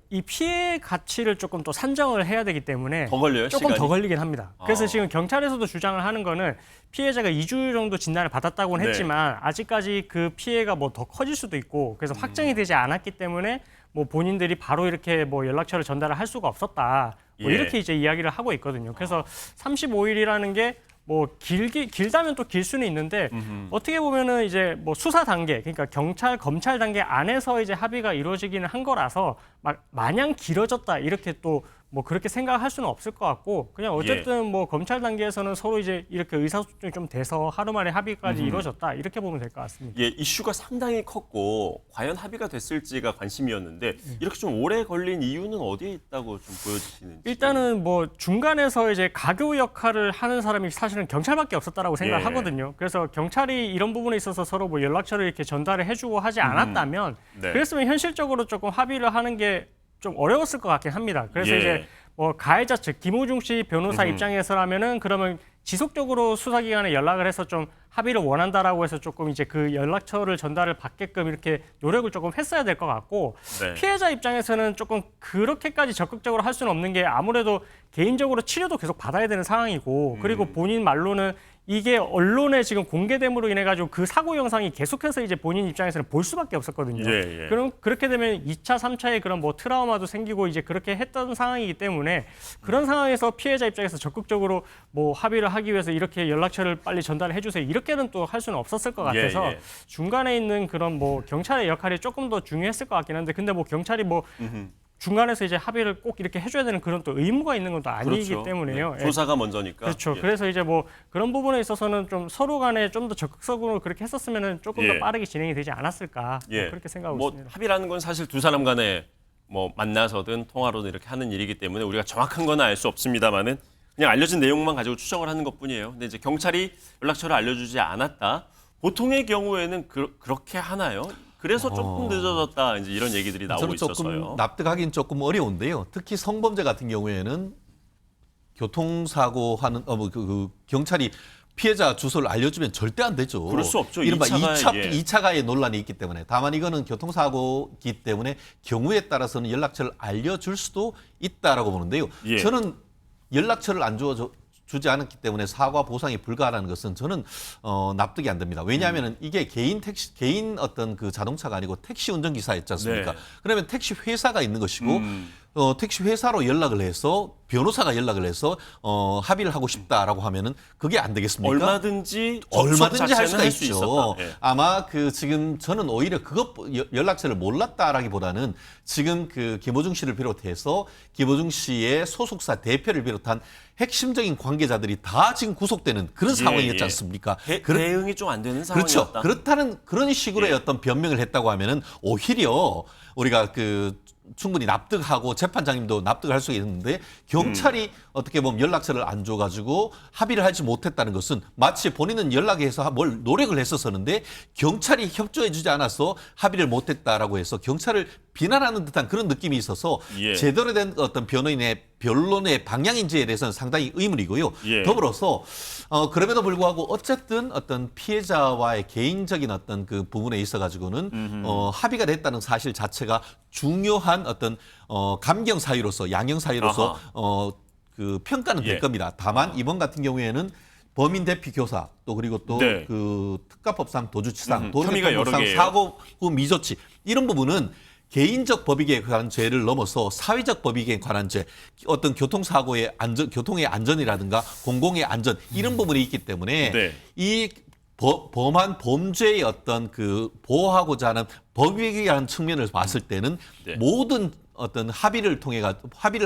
이 피해 가치를 조금 더 산정을 해야 되기 때문에 더 걸려요, 조금 시간이? 더 걸리긴 합니다. 그래서 아. 지금 경찰에서도 주장을 하는 거는 피해자가 2주 정도 진단을 받았다고는 네. 했지만 아직까지 그 피해가 뭐 더 커질 수도 있고 그래서 확정이 되지 않았기 때문에 뭐 본인들이 바로 이렇게 뭐 연락처를 전달을 할 수가 없었다. 뭐 예. 이렇게 이제 이야기를 하고 있거든요. 그래서 35일이라는 게 뭐 길다면 또 길 수는 있는데 어떻게 보면은 이제 뭐 수사 단계, 그러니까 경찰, 검찰 단계 안에서 이제 합의가 이루어지기는 한 거라서 막 마냥 길어졌다 이렇게 또 뭐 그렇게 생각할 수는 없을 것 같고 그냥 어쨌든 뭐 검찰 단계에서는 서로 이제 이렇게 의사소통이 좀 돼서 하루 만에 합의까지 이루어졌다 이렇게 보면 될 것 같습니다. 예, 이슈가 상당히 컸고 과연 합의가 됐을지가 관심이었는데 이렇게 좀 오래 걸린 이유는 어디에 있다고 좀 보여지시는지. 일단은 뭐 중간에서 이제 가교 역할을 하는 사람이 사실은 경찰밖에 없었다라고 생각을 예. 하거든요. 그래서 경찰이 이런 부분에 있어서 서로 뭐 연락처를 이렇게 전달을 해주고 하지 않았다면 네. 그랬으면 현실적으로 조금 합의를 하는 게 좀 어려웠을 것 같긴 합니다. 그래서 예. 이제 뭐 가해자 측 김호중 씨 변호사 입장에서라면은 그러면 지속적으로 수사기관에 연락을 해서 좀 합의를 원한다라고 해서 조금 이제 그 연락처를 전달을 받게끔 이렇게 노력을 조금 했어야 될 것 같고 네. 피해자 입장에서는 조금 그렇게까지 적극적으로 할 수는 없는 게 아무래도 개인적으로 치료도 계속 받아야 되는 상황이고 그리고 본인 말로는 이게 언론에 지금 공개됨으로 인해 가지고 그 사고 영상이 계속해서 이제 본인 입장에서는 볼 수밖에 없었거든요. 예, 예. 그럼 그렇게 되면 2차, 3차에 그런 뭐 트라우마도 생기고 이제 그렇게 했던 상황이기 때문에 그런 상황에서 피해자 입장에서 적극적으로 뭐 합의를 하기 위해서 이렇게 연락처를 빨리 전달해 주세요. 이렇게는 또 할 수는 없었을 것 같아서 예, 예. 중간에 있는 그런 뭐 경찰의 역할이 조금 더 중요했을 것 같긴 한데 근데 뭐 경찰이 뭐 중간에서 이제 합의를 꼭 이렇게 해줘야 되는 그런 또 의무가 있는 건 또 아니기 그렇죠. 때문에요. 네, 조사가 먼저니까. 그렇죠. 예. 그래서 이제 뭐 그런 부분에 있어서는 좀 서로 간에 좀 더 적극적으로 그렇게 했었으면은 조금 예. 더 빠르게 진행이 되지 않았을까 뭐 예. 그렇게 생각하고 뭐 있습니다. 합의라는 건 사실 두 사람 간에 뭐 만나서든 통화로든 이렇게 하는 일이기 때문에 우리가 정확한 건 알 수 없습니다만은 그냥 알려진 내용만 가지고 추정을 하는 것뿐이에요. 근데 이제 경찰이 연락처를 알려주지 않았다. 보통의 경우에는 그렇게 하나요? 그래서 조금 늦어졌다. 이제 이런 얘기들이 나오고 저는 조금 있어서요. 납득하기는 조금 어려운데요. 특히 성범죄 같은 경우에는 교통사고 하는 그 경찰이 피해자 주소를 알려주면 절대 안 되죠. 그럴 수 없죠. 이른바 2차 2차 가해 논란이 있기 때문에. 다만 이거는 교통사고이기 때문에 경우에 따라서는 연락처를 알려줄 수도 있다라고 보는데요. 예. 저는 연락처를 안 주지 않았기 때문에 사과 보상이 불가하다는 것은 저는 납득이 안 됩니다. 왜냐하면 이게 개인 어떤 그 자동차가 아니고 택시 운전기사였지 않습니까? 네. 그러면 택시 회사가 있는 것이고 택시 회사로 연락을 해서 변호사가 연락을 해서 합의를 하고 싶다라고 하면은 그게 안 되겠습니까? 얼마든지 할 수가 수 있죠. 있었다. 예. 아마 그 지금 저는 오히려 연락처를 몰랐다라기보다는 지금 그 김호중 씨를 비롯해서 김호중 씨의 소속사 대표를 비롯한 핵심적인 관계자들이 다 지금 구속되는 그런 상황이었지 않습니까? 대응이 좀 안 되는 그렇죠. 상황이었다. 그렇다는 그런 식으로의 어떤 변명을 했다고 하면은 오히려 우리가 그 충분히 납득하고 재판장님도 납득할 수 있는데 경찰이 어떻게 보면 연락처를 안 줘가지고 합의를 하지 못했다는 것은 마치 본인은 연락해서 뭘 노력을 했었었는데 경찰이 협조해주지 않아서 합의를 못했다라고 해서 경찰을 비난하는 듯한 그런 느낌이 있어서 예. 제대로 된 어떤 변론의 방향인지에 대해서는 상당히 의문이고요. 예. 더불어서 그럼에도 불구하고 어쨌든 어떤 피해자와의 개인적인 어떤 그 부분에 있어 가지고는 합의가 됐다는 사실 자체가 중요한 어떤 감경 사유로서 양형 사유로서 그 평가는 될 예. 겁니다. 다만 이번 같은 경우에는 범인 대피 교사 또 그리고 또 네. 그 특가법상 도주치상, 혐의가 여러 도로교통법상 개예요. 사고구 미조치 이런 부분은 개인적 법익에 관한 죄를 넘어서 사회적 법익에 관한 죄, 어떤 교통사고의 교통의 안전이라든가 공공의 안전 이런 부분이 있기 때문에 네. 이 범한 범죄의 어떤 그 보호하고자 하는 법익이라는 측면을 봤을 때는 네. 모든 어떤 합의를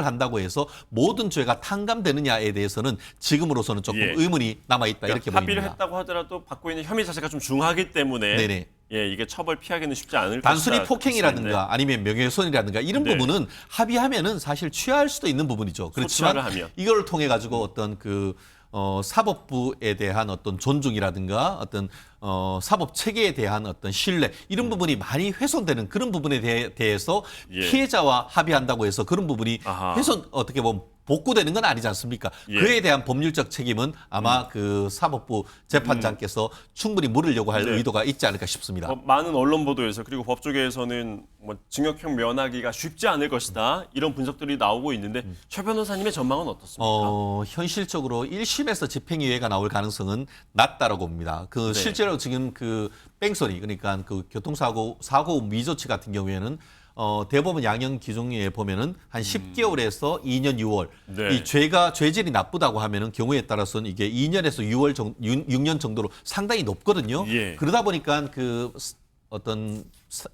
한다고 해서 모든 죄가 탕감되느냐에 대해서는 지금으로서는 조금 예. 의문이 남아있다 이렇게 합의를 보입니다. 했다고 하더라도 받고 있는 혐의 자체가 좀 중하기 때문에 네네. 예, 이게 처벌 피하기는 쉽지 않을 단순히 것이다. 폭행이라든가 아니면 명예훼손이라든가 이런 네. 부분은 합의하면은 사실 취하할 수도 있는 부분이죠. 그렇지만 소추하를 하면. 이걸 통해 가지고 어떤 그 사법부에 대한 어떤 존중이라든가 어떤 사법 체계에 대한 어떤 신뢰 이런 부분이 많이 훼손되는 그런 부분에 대해서 예. 피해자와 합의한다고 해서 그런 부분이 아하. 어떻게 보면 복구되는 건 아니지 않습니까? 예. 그에 대한 법률적 책임은 아마 그 사법부 재판장께서 충분히 물으려고 할 네. 의도가 있지 않을까 싶습니다. 많은 언론 보도에서 그리고 법조계에서는 뭐 징역형 면하기가 쉽지 않을 것이다 이런 분석들이 나오고 있는데 최 변호사님의 전망은 어떻습니까? 현실적으로 1심에서 집행유예가 나올 가능성은 낮다라고 봅니다. 그 네. 실제로 지금 그 뺑소니 그러니까 그 사고 미조치 같은 경우에는 대법원 양형 기준에 보면은 한 10개월에서 2년 6월 네. 이 죄질이 나쁘다고 하면은 경우에 따라서는 이게 2년에서 6년 정도로 상당히 높거든요. 예. 그러다 보니까 그 어떤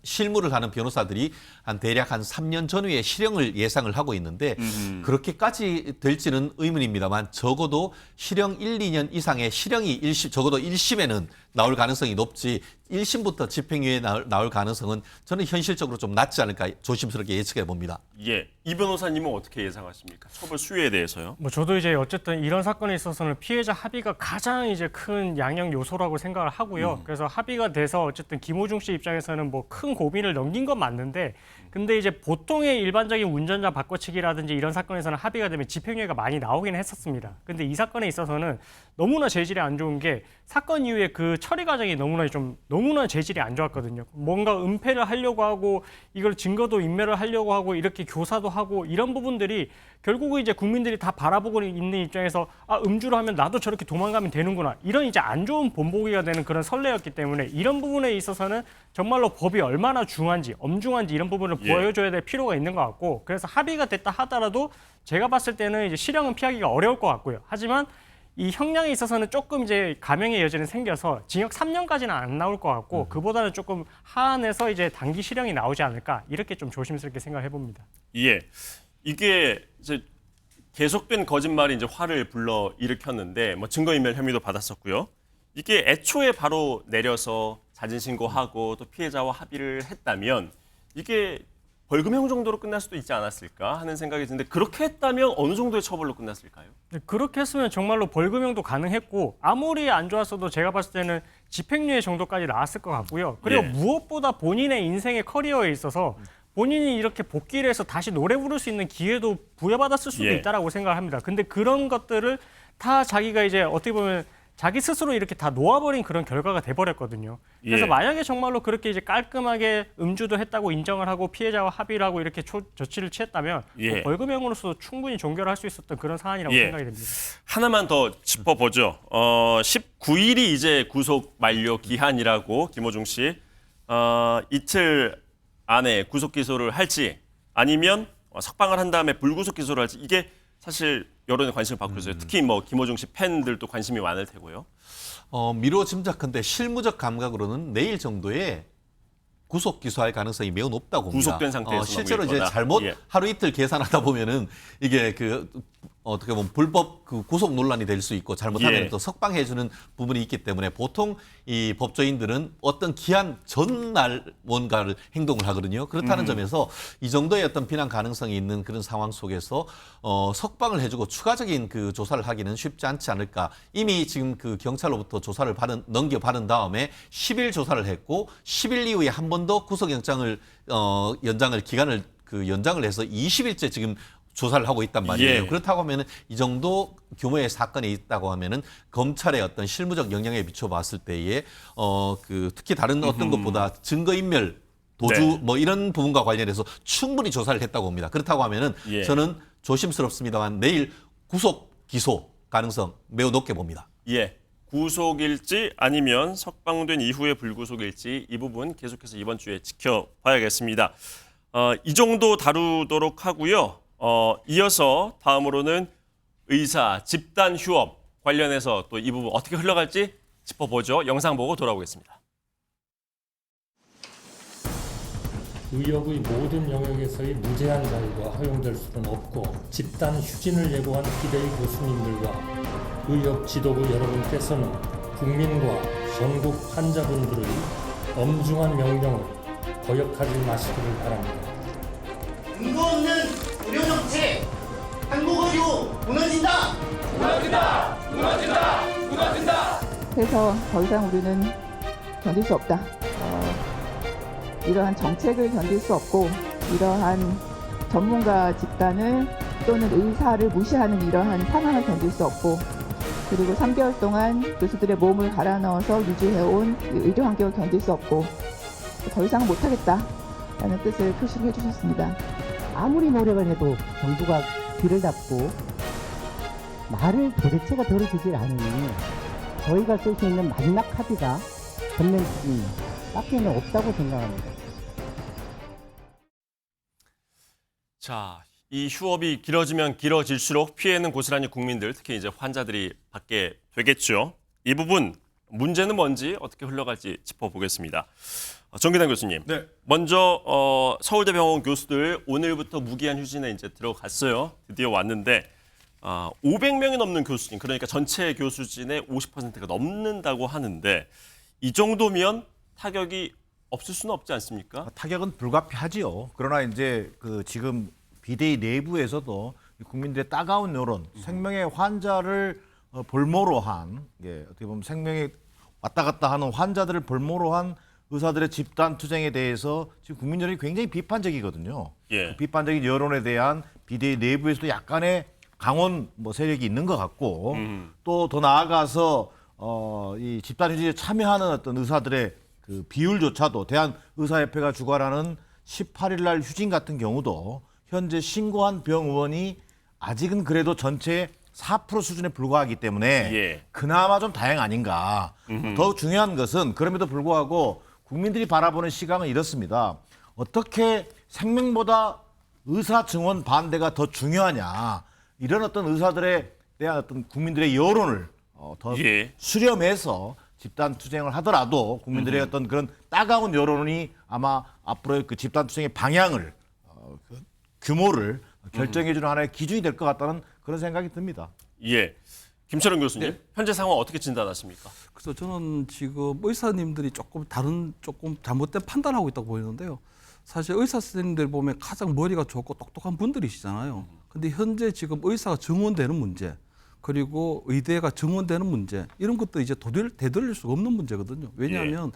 실무를 하는 변호사들이 대략 한 3년 전후에 실형을 예상을 하고 있는데 그렇게까지 될지는 의문입니다만 적어도 실형 1, 2년 이상의 실형이 적어도 1심에는 나올 가능성이 높지 1심부터 집행유예 나올 가능성은 저는 현실적으로 좀 낮지 않을까 조심스럽게 예측해 봅니다. 예, 이 변호사님은 어떻게 예상하십니까? 처벌 수위에 대해서요? 뭐 저도 이제 어쨌든 이런 사건에 있어서는 피해자 합의가 가장 이제 큰 양형 요소라고 생각을 하고요. 그래서 합의가 돼서 어쨌든 김호중 씨 입장에서는 뭐 가지고 큰 고민을 넘긴 건 맞는데, 근데 이제 보통의 일반적인 운전자 바꿔치기라든지 이런 사건에서는 합의가 되면 집행유예가 많이 나오긴 했었습니다. 근데 이 사건에 있어서는 너무나 재질이 안 좋은 게 사건 이후에 그 처리 과정이 너무나 재질이 안 좋았거든요. 뭔가 은폐를 하려고 하고 이걸 증거도 인멸을 하려고 하고 이렇게 교사도 하고 이런 부분들이 결국은 이제 국민들이 다 바라보고 있는 입장에서 음주를 하면 나도 저렇게 도망가면 되는구나, 이런 이제 안 좋은 본보기가 되는 그런 선례였기 때문에 이런 부분에 있어서는 정말로 법이 얼마나 중한지 엄중한지 이런 부분을 보여줘야 될 필요가 있는 것 같고, 그래서 합의가 됐다 하더라도 제가 봤을 때는 이제 실형은 피하기가 어려울 것 같고요. 하지만 이 형량에 있어서는 조금 이제 감형의 여지는 생겨서 징역 3년까지는 안 나올 것 같고, 그보다는 조금 하한해서 이제 단기 실형이 나오지 않을까, 이렇게 좀 조심스럽게 생각해 봅니다. 예, 이게 이제 계속된 거짓말이 이제 화를 불러 일으켰는데 뭐 증거인멸 혐의도 받았었고요. 이게 애초에 바로 내려서 자진 신고하고 또 피해자와 합의를 했다면 이게 벌금형 정도로 끝날 수도 있지 않았을까 하는 생각이 드는데, 그렇게 했다면 어느 정도의 처벌로 끝났을까요? 네, 그렇게 했으면 정말로 벌금형도 가능했고, 아무리 안 좋았어도 제가 봤을 때는 집행유예 정도까지 나왔을 것 같고요. 그리고 예. 무엇보다 본인의 인생의 커리어에 있어서 본인이 이렇게 복귀를 해서 다시 노래 부를 수 있는 기회도 부여받았을 수도 예. 있다라고 생각을 합니다. 근데 그런 것들을 다 자기가 이제 어떻게 보면 자기 스스로 이렇게 다 놓아버린 그런 결과가 돼버렸거든요. 그래서 예. 만약에 정말로 그렇게 이제 깔끔하게 음주도 했다고 인정을 하고 피해자와 합의를 하고 이렇게 조치를 취했다면 예. 벌금형으로서 충분히 종결할 수 있었던 그런 사안이라고 예. 생각이 됩니다. 하나만 더 짚어보죠. 19일이 이제 구속 만료 기한이라고 김호중 씨 이틀 안에 구속 기소를 할지 아니면 석방을 한 다음에 불구속 기소를 할지, 이게 사실 여론의 관심을 받고 있어요. 특히 뭐 김호중 씨 팬들도 관심이 많을 테고요. 미뤄 짐작컨대 실무적 감각으로는 내일 정도에 구속 기소할 가능성이 매우 높다고 봅니다. 구속된 상태에서 실제로 이제 넘길 거다. 잘못 예. 하루 이틀 계산하다 보면은 이게 어떻게 보면 불법 구속 논란이 될 수 있고, 잘못하면 예. 또 석방해주는 부분이 있기 때문에 보통 이 법조인들은 어떤 기한 전날 뭔가를 행동을 하거든요. 그렇다는 점에서 이 정도의 어떤 비난 가능성이 있는 그런 상황 속에서 석방을 해주고 추가적인 그 조사를 하기는 쉽지 않지 않을까. 이미 지금 그 경찰로부터 조사를 넘겨받은 다음에 10일 조사를 했고 10일 이후에 한 번 더 구속영장을 연장을 해서 20일째 지금 조사를 하고 있단 말이에요. 예. 그렇다고 하면은 이 정도 규모의 사건이 있다고 하면은 검찰의 어떤 실무적 영향에 비춰봤을 때에 특히 다른 어떤 것보다 증거인멸, 도주 네. 뭐 이런 부분과 관련해서 충분히 조사를 했다고 봅니다. 그렇다고 하면은 예. 저는 조심스럽습니다만 내일 구속 기소 가능성 매우 높게 봅니다. 예. 구속일지 아니면 석방된 이후에 불구속일지, 이 부분 계속해서 이번 주에 지켜봐야겠습니다. 이 정도 다루도록 하고요. 이어서 다음으로는 의사 집단 휴업 관련해서 또 이 부분 어떻게 흘러갈지 짚어보죠. 영상 보고 돌아오겠습니다. 의협의 모든 영역에서의 무제한 자유가 허용될 수는 없고, 집단 휴진을 예고한 기대의 교수님들과 의협 지도부 여러분께서는 국민과 전국 환자분들의 엄중한 명령을 거역하지 마시기를 바랍니다. 근거 없는 의료 정책, 한국 의료 무너진다. 무너진다. 무너진다. 무너진다. 그래서 더 이상 우리는 견딜 수 없다. 이러한 정책을 견딜 수 없고, 이러한 전문가 집단을 또는 의사를 무시하는 이러한 상황을 견딜 수 없고, 그리고 3개월 동안 교수들의 몸을 갈아 넣어서 유지해온 의료 환경을 견딜 수 없고, 더 이상 못하겠다라는 뜻을 표시를 해주셨습니다. 아무리 노력을 해도 정부가 귀를 닫고 말을 도대체가 들어주질 않으니 저희가 쓸 수 있는 마지막 합의가 전면 밖에는 없다고 생각합니다. 자, 이 휴업이 길어지면 길어질수록 피해는 고스란히 국민들, 특히 이제 환자들이 받게 되겠죠. 이 부분 문제는 뭔지 어떻게 흘러갈지 짚어보겠습니다. 정기단 교수님, 네. 먼저 서울대병원 교수들 오늘부터 무기한 휴진에 이제 들어갔어요. 드디어 왔는데 500명이 넘는 교수진, 그러니까 전체 교수진의 50%가 넘는다고 하는데, 이 정도면 타격이 없을 수는 없지 않습니까? 타격은 불가피하지요. 그러나 이제 지금 비대위 내부에서도 국민들의 따가운 여론, 생명의 환자를 볼모로 한, 어떻게 보면 생명이 왔다 갔다 하는 환자들을 볼모로 한 의사들의 집단 투쟁에 대해서 지금 국민 여론이 굉장히 비판적이거든요. 예. 그 비판적인 여론에 대한 비대위 내부에서도 약간의 강원 세력이 있는 것 같고 또 더 나아가서 이 집단 휴진에 참여하는 어떤 의사들의 그 비율조차도 대한의사협회가 주관하는 18일 날 휴진 같은 경우도 현재 신고한 병의원이 아직은 그래도 전체 4% 수준에 불과하기 때문에 예. 그나마 좀 다행 아닌가. 더 중요한 것은 그럼에도 불구하고 국민들이 바라보는 시각은 이렇습니다. 어떻게 생명보다 의사 증원 반대가 더 중요하냐. 이런 어떤 의사들에 대한 어떤 국민들의 여론을 더 예. 수렴해서 집단 투쟁을 하더라도 국민들의 어떤 그런 따가운 여론이 아마 앞으로의 그 집단 투쟁의 방향을 그 규모를 결정해주는 하나의 기준이 될 것 같다는 그런 생각이 듭니다. 예. 김철웅 교수님, 네. 현재 상황 어떻게 진단하십니까? 그래서 저는 지금 의사님들이 조금 잘못된 판단하고 있다고 보이는데요. 사실 의사 선생님들 보면 가장 머리가 좋고 똑똑한 분들이시잖아요. 근데 현재 지금 의사가 증원되는 문제, 그리고 의대가 증원되는 문제, 이런 것도 이제 되돌릴 수가 없는 문제거든요. 왜냐하면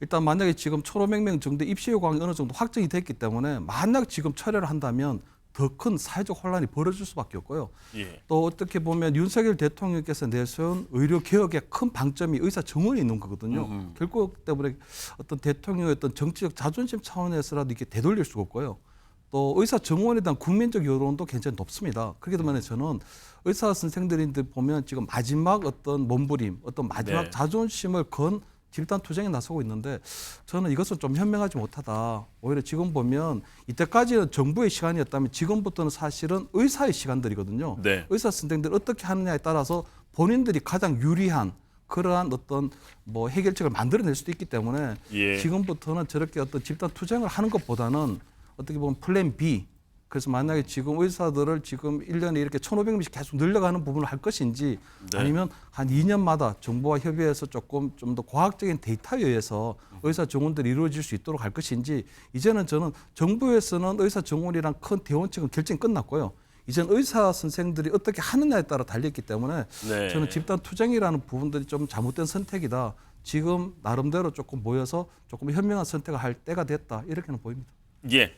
일단 만약에 지금 1,500명 정도 입시 요강이 어느 정도 확정이 됐기 때문에 만약 지금 철회를 한다면 더 큰 사회적 혼란이 벌어질 수밖에 없고요. 예. 또 어떻게 보면 윤석열 대통령께서 내세운 의료 개혁의 큰 방점이 의사 정원이 있는 거거든요. 결국 때문에 어떤 대통령의 어떤 정치적 자존심 차원에서라도 이게 되돌릴 수가 없고요. 또 의사 정원에 대한 국민적 여론도 굉장히 높습니다. 그렇기 때문에 저는 의사 선생들인들 보면 지금 마지막 어떤 몸부림, 어떤 마지막 네. 자존심을 건 집단 투쟁에 나서고 있는데 저는 이것은 좀 현명하지 못하다. 오히려 지금 보면 이때까지는 정부의 시간이었다면 지금부터는 사실은 의사의 시간들이거든요. 네. 의사 선생들 어떻게 하느냐에 따라서 본인들이 가장 유리한 그러한 어떤 해결책을 만들어낼 수도 있기 때문에 예. 지금부터는 저렇게 어떤 집단 투쟁을 하는 것보다는 어떻게 보면 플랜 B. 그래서 만약에 지금 의사들을 지금 1년에 이렇게 1,500명씩 계속 늘려가는 부분을 할 것인지 네. 아니면 한 2년마다 정부와 협의해서 조금 좀 더 과학적인 데이터에 의해서 의사 정원들이 이루어질 수 있도록 할 것인지 이제는 저는 정부에서는 의사 정원이랑 큰 대원칙은 결정이 끝났고요. 이제는 의사 선생들이 어떻게 하느냐에 따라 달렸기 때문에 네. 저는 집단 투쟁이라는 부분들이 좀 잘못된 선택이다. 지금 나름대로 조금 모여서 조금 현명한 선택을 할 때가 됐다. 이렇게는 보입니다. 예.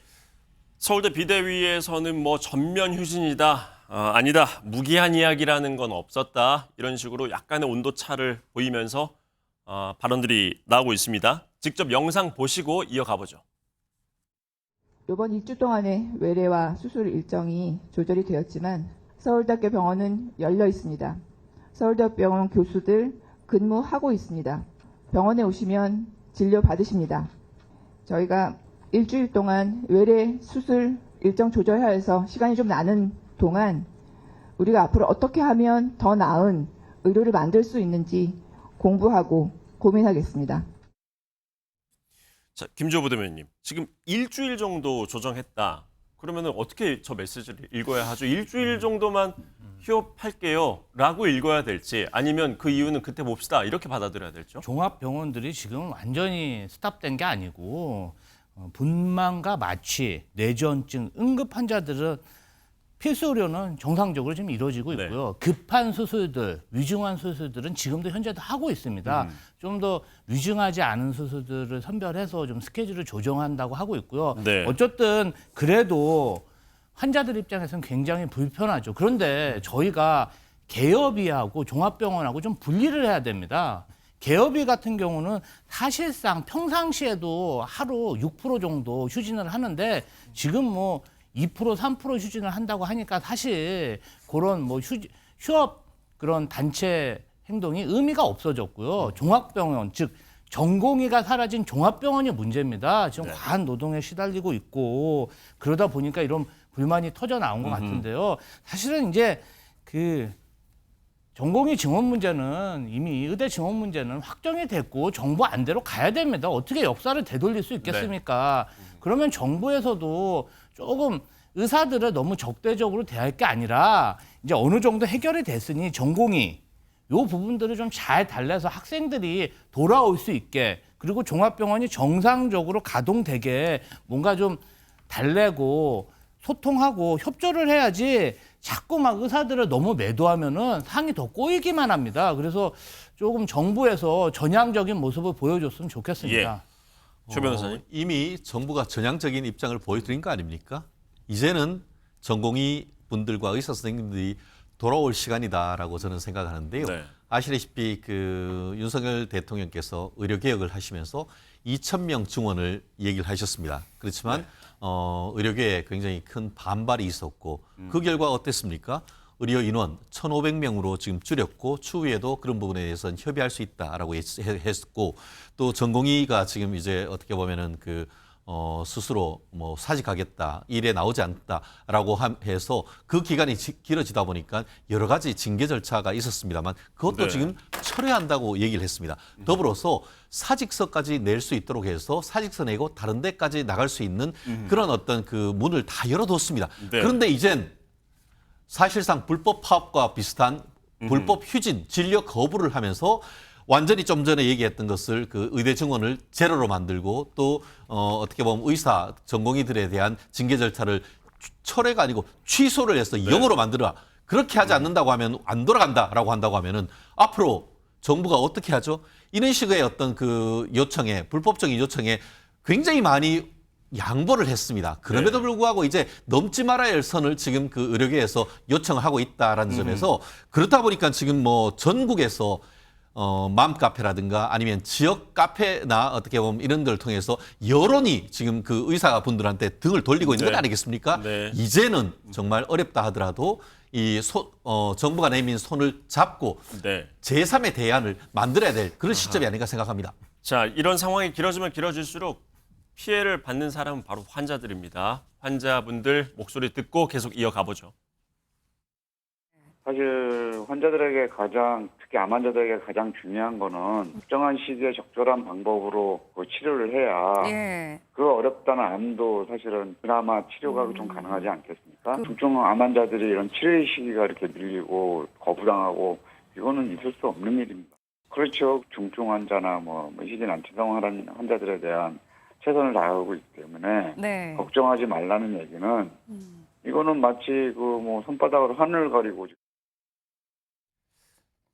서울대 비대위에서는 뭐 전면 휴진이다, 아니다, 무기한 이야기라는 건 없었다. 이런 식으로 약간의 온도차를 보이면서 발언들이 나오고 있습니다. 직접 영상 보시고 이어가 보죠. 이번 2주 동안의 외래와 수술 일정이 조절이 되었지만 서울대학교 병원은 열려 있습니다. 서울대병원 교수들 근무하고 있습니다. 병원에 오시면 진료 받으십니다. 저희가 일주일 동안 외래 수술 일정 조절하여서 시간이 좀 나는 동안 우리가 앞으로 어떻게 하면 더 나은 의료를 만들 수 있는지 공부하고 고민하겠습니다. 자, 김주호 부대변인님, 지금 일주일 정도 조정했다. 그러면 어떻게 저 메시지를 읽어야 하죠? 일주일 정도만 휴업할게요 라고 읽어야 될지 아니면 그 이유는 그때 봅시다 이렇게 받아들여야 될죠? 종합병원들이 지금 완전히 스탑된 게 아니고 분만과 마취, 뇌전증, 응급 환자들은 필수 의료는 정상적으로 지금 이루어지고 있고요. 급한 수술들, 위중한 수술들은 지금도 현재도 하고 있습니다. 좀 더 위중하지 않은 수술들을 선별해서 좀 스케줄을 조정한다고 하고 있고요. 네. 어쨌든 그래도 환자들 입장에서는 굉장히 불편하죠. 그런데 저희가 개업이하고 종합병원하고 좀 분리를 해야 됩니다. 개업이 같은 경우는 사실상 평상시에도 하루 6% 정도 휴진을 하는데 지금 뭐 2%, 3% 휴진을 한다고 하니까 사실 그런 뭐 휴업 그런 단체 행동이 의미가 없어졌고요. 종합병원, 즉 전공의가 사라진 종합병원이 문제입니다. 지금 과한 노동에 시달리고 있고 그러다 보니까 이런 불만이 터져 나온 것 같은데요. 사실은 이제 그 전공의 증원 문제는 이미 의대 증원 문제는 확정이 됐고 정부 안대로 가야 됩니다. 어떻게 역사를 되돌릴 수 있겠습니까? 그러면 정부에서도 조금 의사들을 너무 적대적으로 대할 게 아니라 이제 어느 정도 해결이 됐으니 전공의 요 부분들을 좀 잘 달래서 학생들이 돌아올 수 있게 그리고 종합병원이 정상적으로 가동되게 뭔가 좀 달래고 소통하고 협조를 해야지 자꾸 막 의사들을 너무 매도하면은 상이 더 꼬이기만 합니다. 그래서 조금 정부에서 전향적인 모습을 보여줬으면 좋겠습니다. 예. 최 변호사님. 이미 정부가 전향적인 입장을 보여드린 거 아닙니까? 이제는 전공의 분들과 의사 선생님들이 돌아올 시간이다라고 저는 생각하는데요. 네. 아시다시피 그 윤석열 대통령께서 의료개혁을 하시면서 2,000명 증원을 얘기를 하셨습니다. 그렇지만 의료계에 굉장히 큰 반발이 있었고 그 결과 어땠습니까? 의료 인원 1,500명으로 지금 줄였고 추후에도 그런 부분에 대해서는 협의할 수 있다라고 했고 또 전공의가 지금 이제 어떻게 보면은 스스로 뭐 사직하겠다, 일에 나오지 않겠다라고 해서 그 기간이 길어지다 보니까 여러 가지 징계 절차가 있었습니다만 그것도 네. 지금 철회한다고 얘기를 했습니다. 더불어서 사직서까지 낼 수 있도록 해서 사직서 내고 다른 데까지 나갈 수 있는 그런 어떤 그 문을 다 열어뒀습니다. 네. 그런데 이젠 사실상 불법 파업과 비슷한 불법 휴진, 진료 거부를 하면서 완전히 좀 전에 얘기했던 것을 그 의대 증원을 제로로 만들고 또 어떻게 보면 의사 전공의들에 대한 징계 절차를 철회가 아니고 취소를 해서 영으로 만들어 그렇게 하지 않는다고 하면 안 돌아간다라고 한다고 하면은 앞으로 정부가 어떻게 하죠? 이런 식의 어떤 그 요청에 불법적인 요청에 굉장히 많이 양보를 했습니다. 그럼에도 불구하고 이제 넘지 말아야 할 선을 지금 그 의료계에서 요청을 하고 있다라는 점에서 그렇다 보니까 지금 뭐 전국에서 맘카페라든가 아니면 지역 카페나 어떻게 보면 이런 데를 통해서 여론이 지금 그 의사분들한테 등을 돌리고 있는 것 아니겠습니까? 네. 이제는 정말 어렵다 하더라도 이 정부가 내민 손을 잡고 네. 제3의 대안을 만들어야 될 그런 시점이 아닌가 생각합니다. 자, 이런 상황이 길어지면 길어질수록 피해를 받는 사람은 바로 환자들입니다. 환자분들 목소리 듣고 계속 이어가 보죠. 사실 환자들에게 특히 암 환자들에게 가장 중요한 거는 적정한 시기에 적절한 방법으로 치료를 해야 그 어렵다는 암도 사실은 그나마 치료가 좀 가능하지 않겠습니까? 중증 암 환자들이 이런 치료 시기가 이렇게 밀리고 거부당하고 이거는 있을 수 없는 일입니다. 그렇죠. 중증 환자나 희진 안치성 환자들에 대한 최선을 다하고 있기 때문에 걱정하지 말라는 얘기는 이거는 마치 손바닥으로 하늘을 가리고.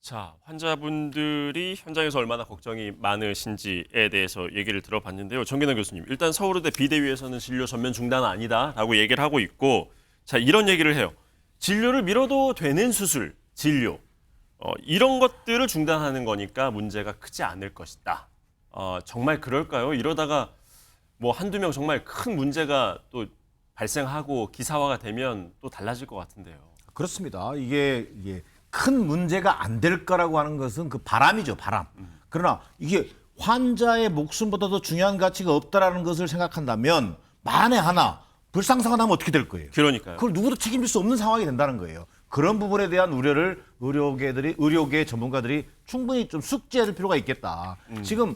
자, 환자분들이 현장에서 얼마나 걱정이 많으신지에 대해서 얘기를 들어봤는데요. 정기남 교수님, 일단 서울의대 비대위에서는 진료 전면 중단 아니다라고 얘기를 하고 있고, 자, 이런 얘기를 해요. 진료를 미뤄도 되는 수술, 진료, 이런 것들을 중단하는 거니까 문제가 크지 않을 것이다. 정말 그럴까요? 이러다가 한두 명 정말 큰 문제가 또 발생하고 기사화가 되면 또 달라질 것 같은데요. 그렇습니다. 이게 큰 문제가 안 될 거라고 하는 것은 그 바람이죠, 바람. 그러나 이게 환자의 목숨보다 더 중요한 가치가 없다라는 것을 생각한다면 만에 하나 불상사가 나면 어떻게 될 거예요? 그러니까요. 그걸 누구도 책임질 수 없는 상황이 된다는 거예요. 그런 부분에 대한 우려를 의료계 전문가들이 충분히 좀 숙지할 필요가 있겠다. 지금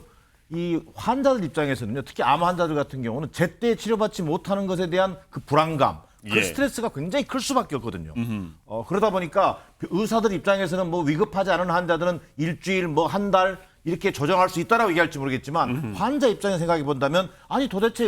이 환자들 입장에서는요, 특히 암 환자들 같은 경우는 제때 치료받지 못하는 것에 대한 그 불안감, 그 스트레스가 굉장히 클 수밖에 없거든요. 그러다 보니까 의사들 입장에서는 위급하지 않은 환자들은 일주일, 한 달 이렇게 조정할 수 있다라고 얘기할지 모르겠지만 환자 입장에서 생각해 본다면 아니 도대체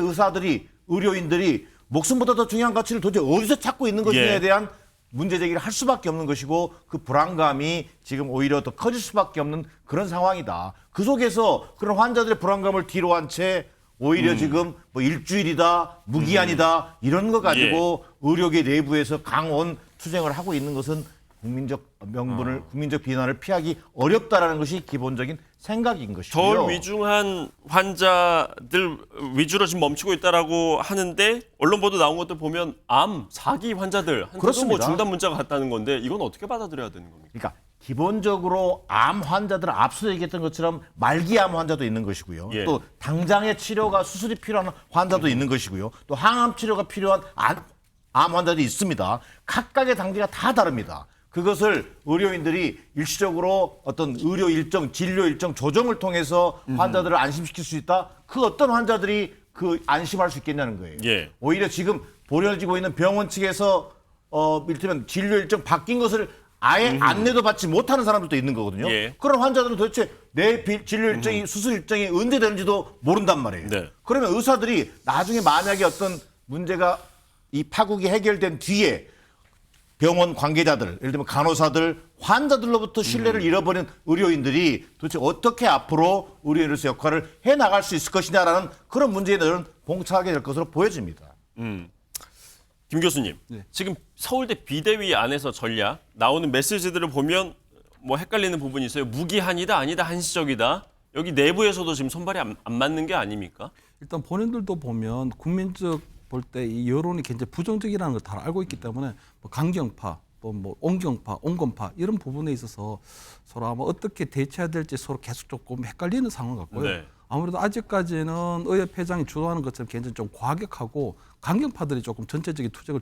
의료인들이 목숨보다 더 중요한 가치를 도대체 어디서 찾고 있는 것인가에 대한 문제 제기를 할 수밖에 없는 것이고 그 불안감이 지금 오히려 더 커질 수밖에 없는 그런 상황이다. 그 속에서 그런 환자들의 불안감을 뒤로 한 채 오히려 지금 일주일이다, 무기한이다 이런 거 가지고 의료계 내부에서 강원 투쟁을 하고 있는 것은 국민적 명분을, 국민적 비난을 피하기 어렵다라는 것이 기본적인 생각인 것이고요. 덜 위중한 환자들 위주로 지금 멈추고 있다라고 하는데 언론 보도 나온 것들 보면 암, 사기 환자들한테도 중단 문자가 갔다는 건데 이건 어떻게 받아들여야 되는 겁니까? 그러니까 기본적으로 암 환자들은 앞서 얘기했던 것처럼 말기암 환자도 있는 것이고요. 또 당장의 치료가 수술이 필요한 환자도 있는 것이고요. 또 항암 치료가 필요한 암 환자도 있습니다. 각각의 단계가 다 다릅니다. 그것을 의료인들이 일시적으로 어떤 의료 일정, 진료 일정 조정을 통해서 환자들을 안심시킬 수 있다. 그 어떤 환자들이 안심할 수 있겠냐는 거예요. 오히려 지금 벌어지고 있는 병원 측에서 이를테면 진료 일정 바뀐 것을 아예 안내도 받지 못하는 사람들도 있는 거거든요. 그런 환자들은 도대체 내 진료 일정이 수술 일정이 언제 되는지도 모른단 말이에요. 그러면 의사들이 나중에 만약에 어떤 문제가 이 파국이 해결된 뒤에 병원 관계자들, 예를 들면 간호사들, 환자들로부터 신뢰를 잃어버린 의료인들이 도대체 어떻게 앞으로 의료인으로서 역할을 해나갈 수 있을 것이냐라는 그런 문제에 저는 봉착하게 될 것으로 보여집니다. 김 교수님, 네. 지금 서울대 비대위 안에서 전략 나오는 메시지들을 보면 뭐 헷갈리는 부분이 있어요. 무기한이다, 아니다, 한시적이다. 여기 내부에서도 지금 손발이 안 맞는 게 아닙니까? 일단 본인들도 보면 국민적 볼 때 이 여론이 굉장히 부정적이라는 걸 다 알고 있기 때문에 뭐 강경파, 또 뭐 온경파, 온건파 이런 부분에 있어서 서로 아마 어떻게 대처해야 될지 서로 계속 조금 헷갈리는 상황 같고요. 네. 아무래도 아직까지는 의협회장이 주도하는 것처럼 굉장히 좀 과격하고 강경파들이 조금 전체적인 투쟁을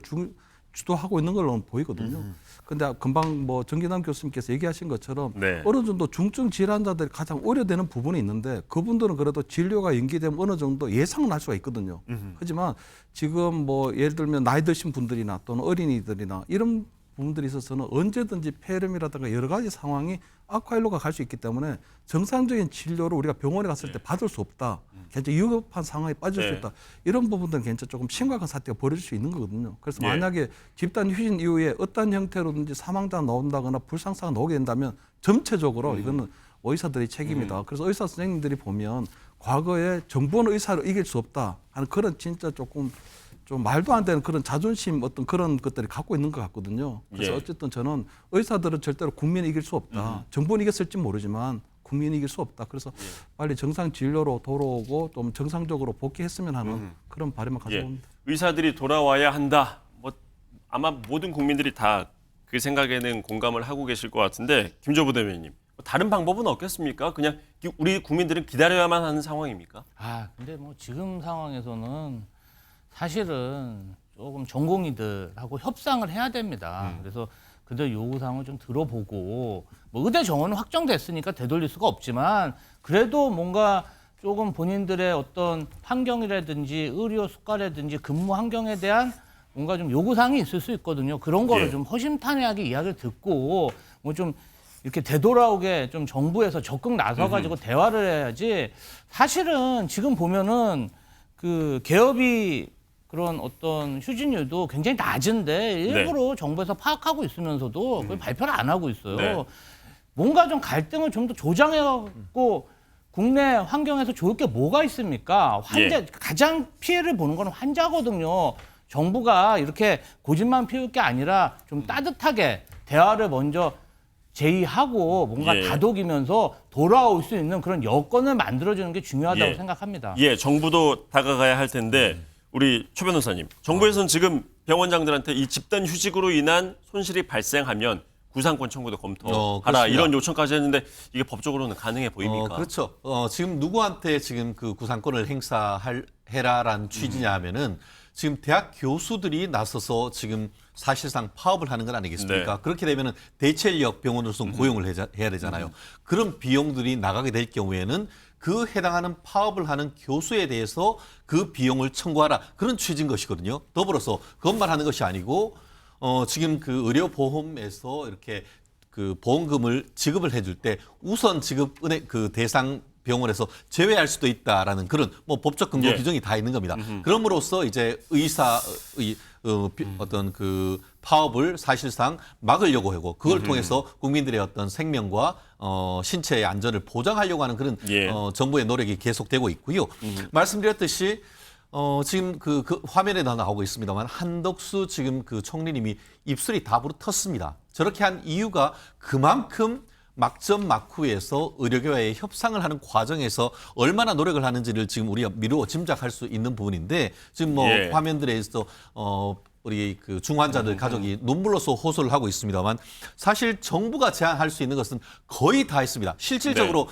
주도하고 있는 걸로 보이거든요. 그런데 금방 뭐 정기남 교수님께서 얘기하신 것처럼 네. 어느 정도 중증 질환자들이 가장 우려되는 부분이 있는데 그분들은 그래도 진료가 연기되면 어느 정도 예상은 할 수가 있거든요. 하지만 지금 뭐 예를 들면 나이 드신 분들이나 또는 어린이들이나 이런 부분들이 있어서는 언제든지 폐렴이라든가 여러 가지 상황이 악화일로가 갈 수 있기 때문에 정상적인 진료를 우리가 병원에 갔을 때 받을 수 없다. 굉장히 위급한 상황에 빠질 수 있다. 이런 부분들은 굉장히 조금 심각한 사태가 벌어질 수 있는 거거든요. 그래서 만약에 집단 휴진 이후에 어떤 형태로든지 사망자가 나온다거나 불상사가 나오게 된다면 전체적으로 이거는 의사들의 책임이다. 그래서 의사 선생님들이 보면 과거에 정부는 의사를 이길 수 없다 하는 그런 진짜 조금 좀 말도 안 되는 그런 자존심 어떤 그런 것들이 갖고 있는 것 같거든요. 그래서 어쨌든 저는 의사들은 절대로 국민을 이길 수 없다. 정부는 이겼을지 모르지만 국민이 이길 수 없다. 그래서 빨리 정상 진료로 돌아오고 좀 정상적으로 복귀했으면 하는 그런 바람을 가져옵니다. 의사들이 돌아와야 한다. 뭐 아마 모든 국민들이 다 그 생각에는 공감을 하고 계실 것 같은데 김조부 대변인님, 다른 방법은 없겠습니까? 그냥 우리 국민들은 기다려야만 하는 상황입니까? 근데 뭐 지금 상황에서는 사실은 조금 전공의들하고 협상을 해야 됩니다. 그래서 그들 요구사항을 좀 들어보고 뭐 의대 정원은 확정됐으니까 되돌릴 수가 없지만 그래도 뭔가 조금 본인들의 어떤 환경이라든지 의료 수가라든지 근무 환경에 대한 뭔가 좀 요구사항이 있을 수 있거든요. 그런 거를 좀 허심탄회하게 이야기를 듣고 뭐 좀 이렇게 되돌아오게 좀 정부에서 적극 나서가지고 대화를 해야지. 사실은 지금 보면은 그 개업이 그런 어떤 휴진율도 굉장히 낮은데 일부러 정부에서 파악하고 있으면서도 그걸 발표를 안 하고 있어요. 뭔가 좀 갈등을 좀 더 조장해갖고 국내 환경에서 좋을 게 뭐가 있습니까? 환자 가장 피해를 보는 건 환자거든요. 정부가 이렇게 고집만 피울 게 아니라 좀 따뜻하게 대화를 먼저 제의하고 뭔가 다독이면서 돌아올 수 있는 그런 여건을 만들어주는 게 중요하다고 생각합니다. 정부도 다가가야 할 텐데 우리 최 변호사님, 정부에서는 지금 병원장들한테 이 집단 휴직으로 인한 손실이 발생하면 구상권 청구도 검토하라 이런 요청까지 했는데 이게 법적으로는 가능해 보입니까? 그렇죠. 지금 누구한테 지금 그 구상권을 행사해라라는 취지냐 하면은 지금 대학 교수들이 나서서 지금 사실상 파업을 하는 건 아니겠습니까? 그렇게 되면은 대체인력 병원으로서 고용을 해야 되잖아요. 그런 비용들이 나가게 될 경우에는 그 해당하는 파업을 하는 교수에 대해서 그 비용을 청구하라. 그런 취지인 것이거든요. 더불어서 그것만 하는 것이 아니고 지금 그 의료보험에서 이렇게 그 보험금을 지급을 해줄 때 우선 지급 그 대상 병원에서 제외할 수도 있다라는 그런 뭐 법적 근거 규정이 다 있는 겁니다. 그럼으로써 이제 의사의 어떤 그 파업을 사실상 막으려고 하고 그걸 통해서 국민들의 어떤 생명과 신체의 안전을 보장하려고 하는 그런 정부의 노력이 계속되고 있고요. 말씀드렸듯이 지금 그 화면에 다 나오고 있습니다만 한덕수 지금 그 총리님이 입술이 다 부르텄습니다. 저렇게 한 이유가 그만큼 막전 막후에서 의료계와의 협상을 하는 과정에서 얼마나 노력을 하는지를 지금 우리가 미루어 짐작할 수 있는 부분인데 지금 뭐 화면들에서 우리 그 중환자들 가족이 눈물로써 호소를 하고 있습니다만 사실 정부가 제안할 수 있는 것은 거의 다 했습니다. 실질적으로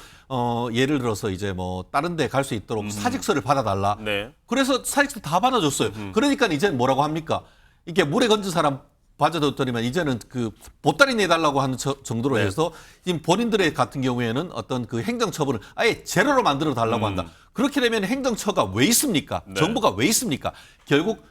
예를 들어서 이제 뭐 다른 데 갈 수 있도록 사직서를 받아달라. 그래서 사직서 다 받아줬어요. 그러니까 이제 뭐라고 합니까? 이게 물에 건진 사람 빠져들었더니만 이제는 그 보따리 내달라고 하는 정도로 해서 지금 본인들의 같은 경우에는 어떤 그 행정처분을 아예 제로로 만들어 달라고 한다. 그렇게 되면 행정처가 왜 있습니까? 정부가 왜 있습니까? 결국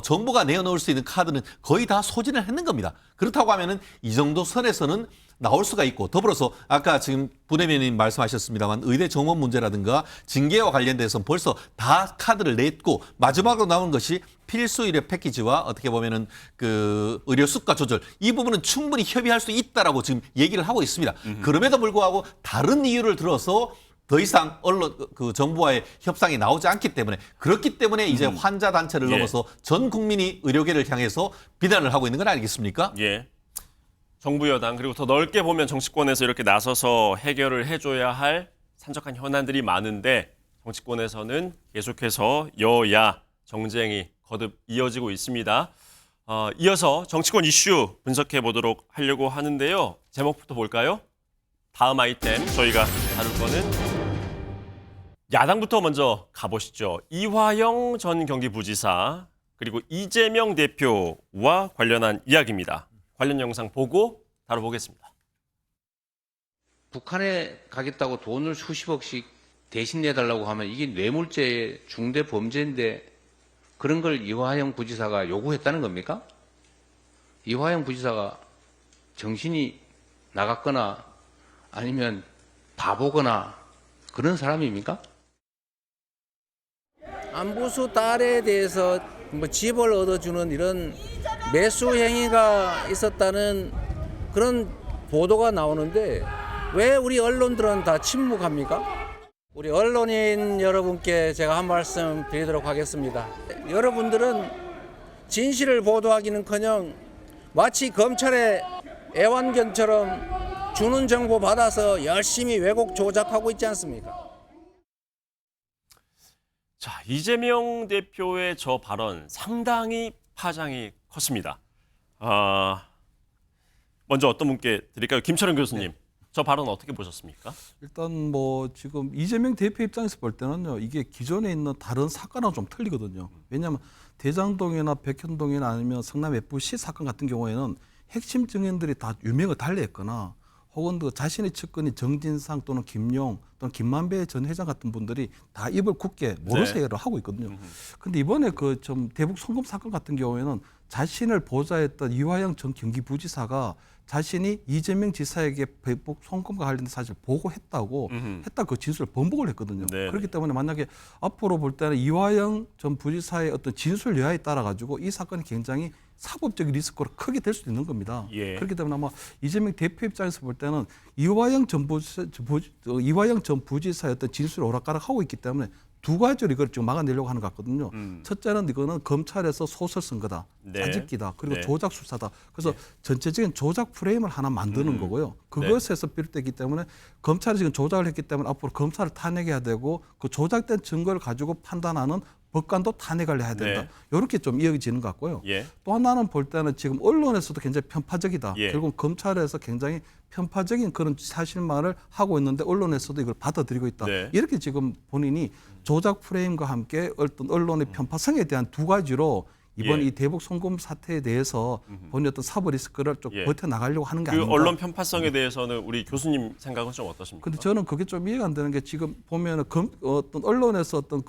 정부가 내어놓을 수 있는 카드는 거의 다 소진을 했는 겁니다. 그렇다고 하면은 이 정도 선에서는 나올 수가 있고 더불어서 아까 지금 부대변인 말씀하셨습니다만 의대 정원 문제라든가 징계와 관련돼서 벌써 다 카드를 냈고 마지막으로 남은 것이 필수 의료 패키지와 어떻게 보면은 그 의료 수가 조절 이 부분은 충분히 협의할 수 있다라고 지금 얘기를 하고 있습니다. 그럼에도 불구하고 다른 이유를 들어서 더 이상 언론 그 정부와의 협상이 나오지 않기 때문에 그렇기 때문에 이제 환자 단체를 넘어서 전 국민이 의료계를 향해서 비난을 하고 있는 건 아니겠습니까? 예. 정부 여당 그리고 더 넓게 보면 정치권에서 이렇게 나서서 해결을 해줘야 할 산적한 현안들이 많은데 정치권에서는 계속해서 여야 정쟁이 거듭 이어지고 있습니다. 이어서 정치권 이슈 분석해 보도록 하려고 하는데요. 제목부터 볼까요? 다음 아이템 저희가 다룰 거는 야당부터 먼저 가보시죠. 이화영 전 경기부지사 그리고 이재명 대표와 관련한 이야기입니다. 관련 영상 보고 다뤄보겠습니다. 북한에 가겠다고 돈을 수십억씩 대신 내달라고 하면 이게 뇌물죄 중대 범죄인데 그런 걸 이화영 부지사가 요구했다는 겁니까? 이화영 부지사가 정신이 나갔거나 아니면 바보거나 그런 사람입니까? 안부수 딸에 대해서 뭐 집을 얻어주는 이런 매수 행위가 있었다는 그런 보도가 나오는데 왜 우리 언론들은 다 침묵합니까? 우리 언론인 여러분께 제가 한 말씀 드리도록 하겠습니다. 여러분들은 진실을 보도하기는커녕 마치 검찰의 애완견처럼 주는 정보 받아서 열심히 왜곡 조작하고 있지 않습니까? 자, 이재명 대표의 저 발언 상당히 파장이 컸습니다. 먼저 어떤 분께 드릴까요? 김철은 교수님. 저 발언 어떻게 보셨습니까? 일단 뭐 지금 이재명 대표 입장에서 볼 때는요. 이게 기존에 있는 다른 사건하고 좀 틀리거든요. 왜냐하면 대장동이나 백현동이나 아니면 성남 FC 사건 같은 경우에는 핵심 증인들이 다 유명을 달리했거나 혹은 그 자신의 측근이 정진상 또는 김용 또는 김만배 전 회장 같은 분들이 다 입을 굳게 모르쇠를 하고 있거든요. 근데 이번에 그 좀 대북 송금 사건 같은 경우에는 자신을 보좌했던 이화영 전 경기부지사가 자신이 이재명 지사에게 대북 송금과 관련된 사실을 보고했다고 했다 그 진술을 번복을 했거든요. 그렇기 때문에 만약에 앞으로 볼 때는 이화영 전 부지사의 어떤 진술 여하에 따라 가지고 이 사건이 굉장히 사법적인 리스크로 크게 될 수도 있는 겁니다. 그렇기 때문에 아마 이재명 대표 입장에서 볼 때는 이화영 전 부지사의 어떤 진술을 오락가락하고 있기 때문에 두 가지로 이걸 지금 막아내려고 하는 것 같거든요. 첫째는 이거는 검찰에서 소설 쓴 거다, 짜집기다, 그리고 조작 수사다. 그래서 전체적인 조작 프레임을 하나 만드는 거고요. 그것에서 비롯되기 때문에 검찰이 지금 조작을 했기 때문에 앞으로 검찰을 탄핵해야 되고 그 조작된 증거를 가지고 판단하는 법관도 탄핵을 해야 된다. 이렇게 좀 이어지는 것 같고요. 또 하나는 볼 때는 지금 언론에서도 굉장히 편파적이다. 결국 검찰에서 굉장히 편파적인 그런 사실만을 하고 있는데 언론에서도 이걸 받아들이고 있다. 이렇게 지금 본인이 조작 프레임과 함께 어떤 언론의 편파성에 대한 두 가지로 이번 이 대북 송금 사태에 대해서 본인 어떤 사법 리스크를 좀 버텨나가려고 하는 게 아닌가. 언론 편파성에 대해서는 우리 교수님 생각은 좀 어떠십니까? 근데 저는 그게 좀 이해가 안 되는 게 지금 보면은 어떤 언론에서 어떤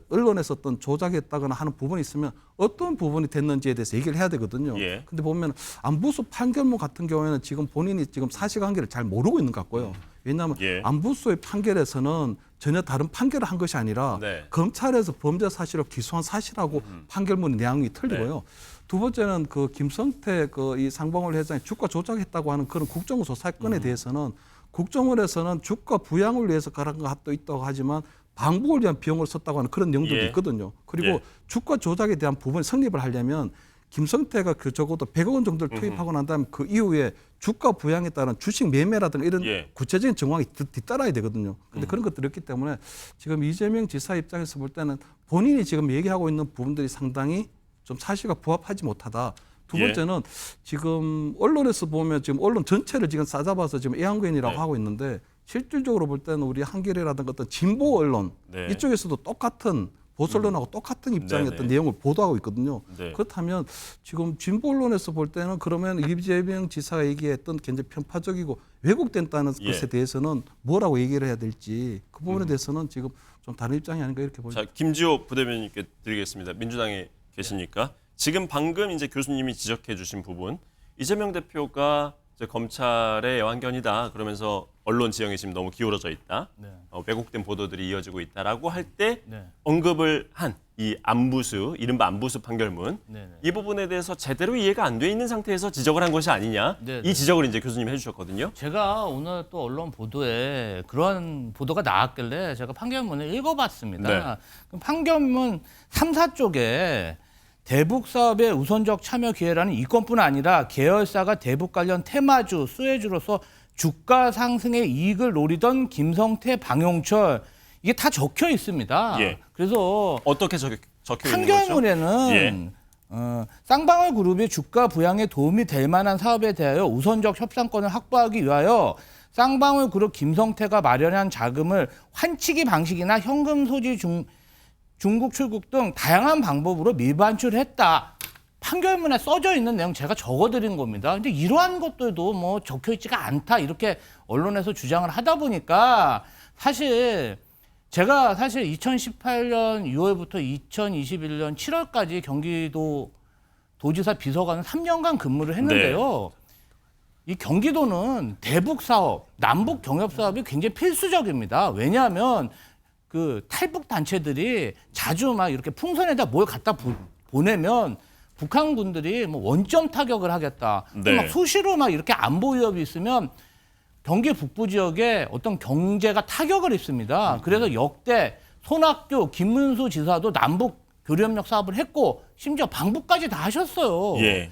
언론에서 어떤 조작했다거나 하는 부분이 있으면 어떤 부분이 됐는지에 대해서 얘기를 해야 되거든요. 근데 보면 안부수 판결문 같은 경우에는 지금 본인이 지금 사실관계를 잘 모르고 있는 것 같고요. 왜냐하면 안부수의 판결에서는 전혀 다른 판결을 한 것이 아니라 검찰에서 범죄 사실을 기소한 사실하고 판결문의 내용이 틀리고요. 두 번째는 그 김성태 그 이 상봉을 회장이 주가 조작했다고 하는 그런 국정원소 사건에 대해서는 국정원에서는 주가 부양을 위해서 가란 것도 있다고 하지만 방북을 위한 비용을 썼다고 하는 그런 내용들도 있거든요. 그리고 주가 조작에 대한 부분이 성립을 하려면 김성태가 그 적어도 100억 원 정도를 투입하고 난 다음에 그 이후에 주가 부양에 따른 주식 매매라든가 이런 구체적인 정황이 뒤따라야 되거든요. 그런데 그런 것들이 없기 때문에 지금 이재명 지사 입장에서 볼 때는 본인이 지금 얘기하고 있는 부분들이 상당히 좀 사실과 부합하지 못하다. 두 번째는 지금 언론에서 보면 지금 언론 전체를 지금 싸잡아서 지금 애완견이라고 하고 있는데 실질적으로 볼 때는 우리 한겨레라든가 어떤 진보 언론 이쪽에서도 똑같은 보수 언론하고 똑같은 입장의 어떤 내용을 보도하고 있거든요. 그렇다면 지금 진보 언론에서 볼 때는 그러면 이재명 지사가 얘기했던 굉장히 편파적이고 왜곡된다는 것에 대해서는 뭐라고 얘기를 해야 될지 그 부분에 대해서는 지금 좀 다른 입장이 아닌가 이렇게 보입니다. 자, 김지호 부대변인께 드리겠습니다. 민주당에 계시니까 지금 방금 이제 교수님이 지적해 주신 부분 이재명 대표가 이제 검찰의 애완견이다 그러면서 언론 지형이 지금 너무 기울어져 있다. 네. 왜곡된 보도들이 이어지고 있다라고 할 때 네. 언급을 한 이 안부수, 이른바 안부수 판결문 네. 이 부분에 대해서 제대로 이해가 안 돼 있는 상태에서 지적을 한 것이 아니냐. 네. 이 지적을 이제 교수님이 해주셨거든요. 제가 오늘 또 언론 보도에 그런 보도가 나왔길래 제가 판결문을 읽어봤습니다. 네. 그럼 판결문 3, 4쪽에 대북 사업의 우선적 참여 기회라는 이건뿐 아니라 계열사가 대북 관련 테마주, 수혜주로서 주가 상승의 이익을 노리던 김성태, 방용철 이게 다 적혀 있습니다. 예. 그래서 어떻게 적혀 있는 거죠? 판결문에는 예. 쌍방울 그룹이 주가 부양에 도움이 될 만한 사업에 대하여 우선적 협상권을 확보하기 위하여 쌍방울 그룹 김성태가 마련한 자금을 환치기 방식이나 현금 소지 중국 출국 등 다양한 방법으로 밀반출했다. 판결문에 써져 있는 내용 제가 적어드린 겁니다. 근데 이러한 것들도 뭐 적혀 있지가 않다 이렇게 언론에서 주장을 하다 보니까 제가 사실 2018년 6월부터 2021년 7월까지 경기도 도지사 비서관을 3년간 근무를 했는데요. 이 경기도는 대북 사업, 남북 경협 사업이 굉장히 필수적입니다. 왜냐하면 그 탈북 단체들이 자주 막 이렇게 풍선에다 뭘 갖다 보내면 북한 군들이 뭐 원점 타격을 하겠다. 네. 막 수시로 막 이렇게 안보 위협이 있으면 경기 북부 지역에 어떤 경제가 타격을 입습니다. 그래서 역대 손학규, 김문수 지사도 남북 교류협력 사업을 했고 심지어 방북까지 다 하셨어요. 예.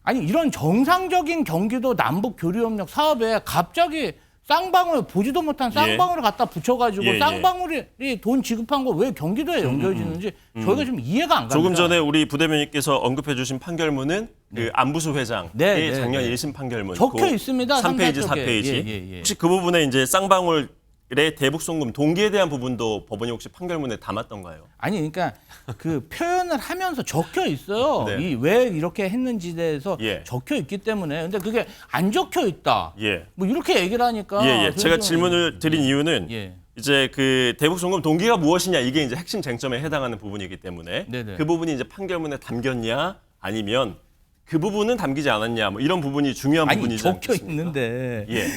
아니 이런 정상적인 경기도 남북 교류협력 사업에 갑자기 쌍방울 보지도 못한 쌍방울을 갖다 붙여가지고 예, 예. 쌍방울이 돈 지급한 거 왜 경기도에 연결지는지 저희가 좀 이해가 안 갑니다. 조금 전에 우리 부대변인께서 언급해 주신 판결문은 그 안부수 회장의 네, 작년 네. 1심 판결문 적혀 있습니다. 3페이지, 3, 4쪽에. 4페이지. 예. 혹시 그 부분에 이제 쌍방울의 대북 송금 동기에 대한 부분도 법원이 혹시 판결문에 담았던가요? 아니 그러니까 그 표현을 하면서 적혀 있어요. 네. 이 왜 이렇게 했는지에 대해서 적혀 있기 때문에 근데 그게 안 적혀 있다. 예. 뭐 이렇게 얘기를 하니까 제가 그래서- 질문을 드린 이유는 예. 이제 그 대북 송금 동기가 무엇이냐 이게 이제 핵심 쟁점에 해당하는 부분이기 때문에 네네. 그 부분이 이제 판결문에 담겼냐 아니면 그 부분은 담기지 않았냐 뭐 이런 부분이 중요한 아니 부분이지 적혀 않겠습니까? 있는데 예.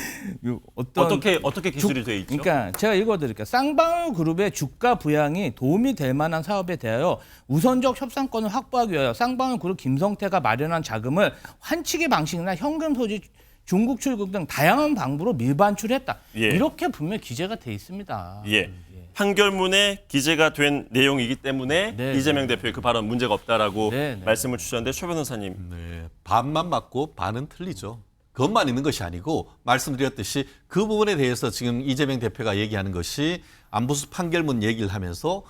어떤 어떻게 기술이 돼 있죠? 그러니까 제가 읽어드릴게요. 쌍방울 그룹의 주가 부양이 도움이 될 만한 사업에 대하여 우선적 협상권을 확보하기 위하여 쌍방울 그룹 김성태가 마련한 자금을 환치기 방식이나 현금 소지 중국 출국 등 다양한 방법으로 밀반출했다. 예. 이렇게 분명히 기재가 돼 있습니다. 예. 판결문에 기재가 된 내용이기 때문에 이재명 대표의 그 발언 문제가 없다라고 말씀을 주셨는데 최 변호사님. 네, 반만 맞고 반은 틀리죠. 그것만 있는 것이 아니고 말씀드렸듯이 그 부분에 대해서 지금 이재명 대표가 얘기하는 것이 안부수 판결문 얘기를 하면서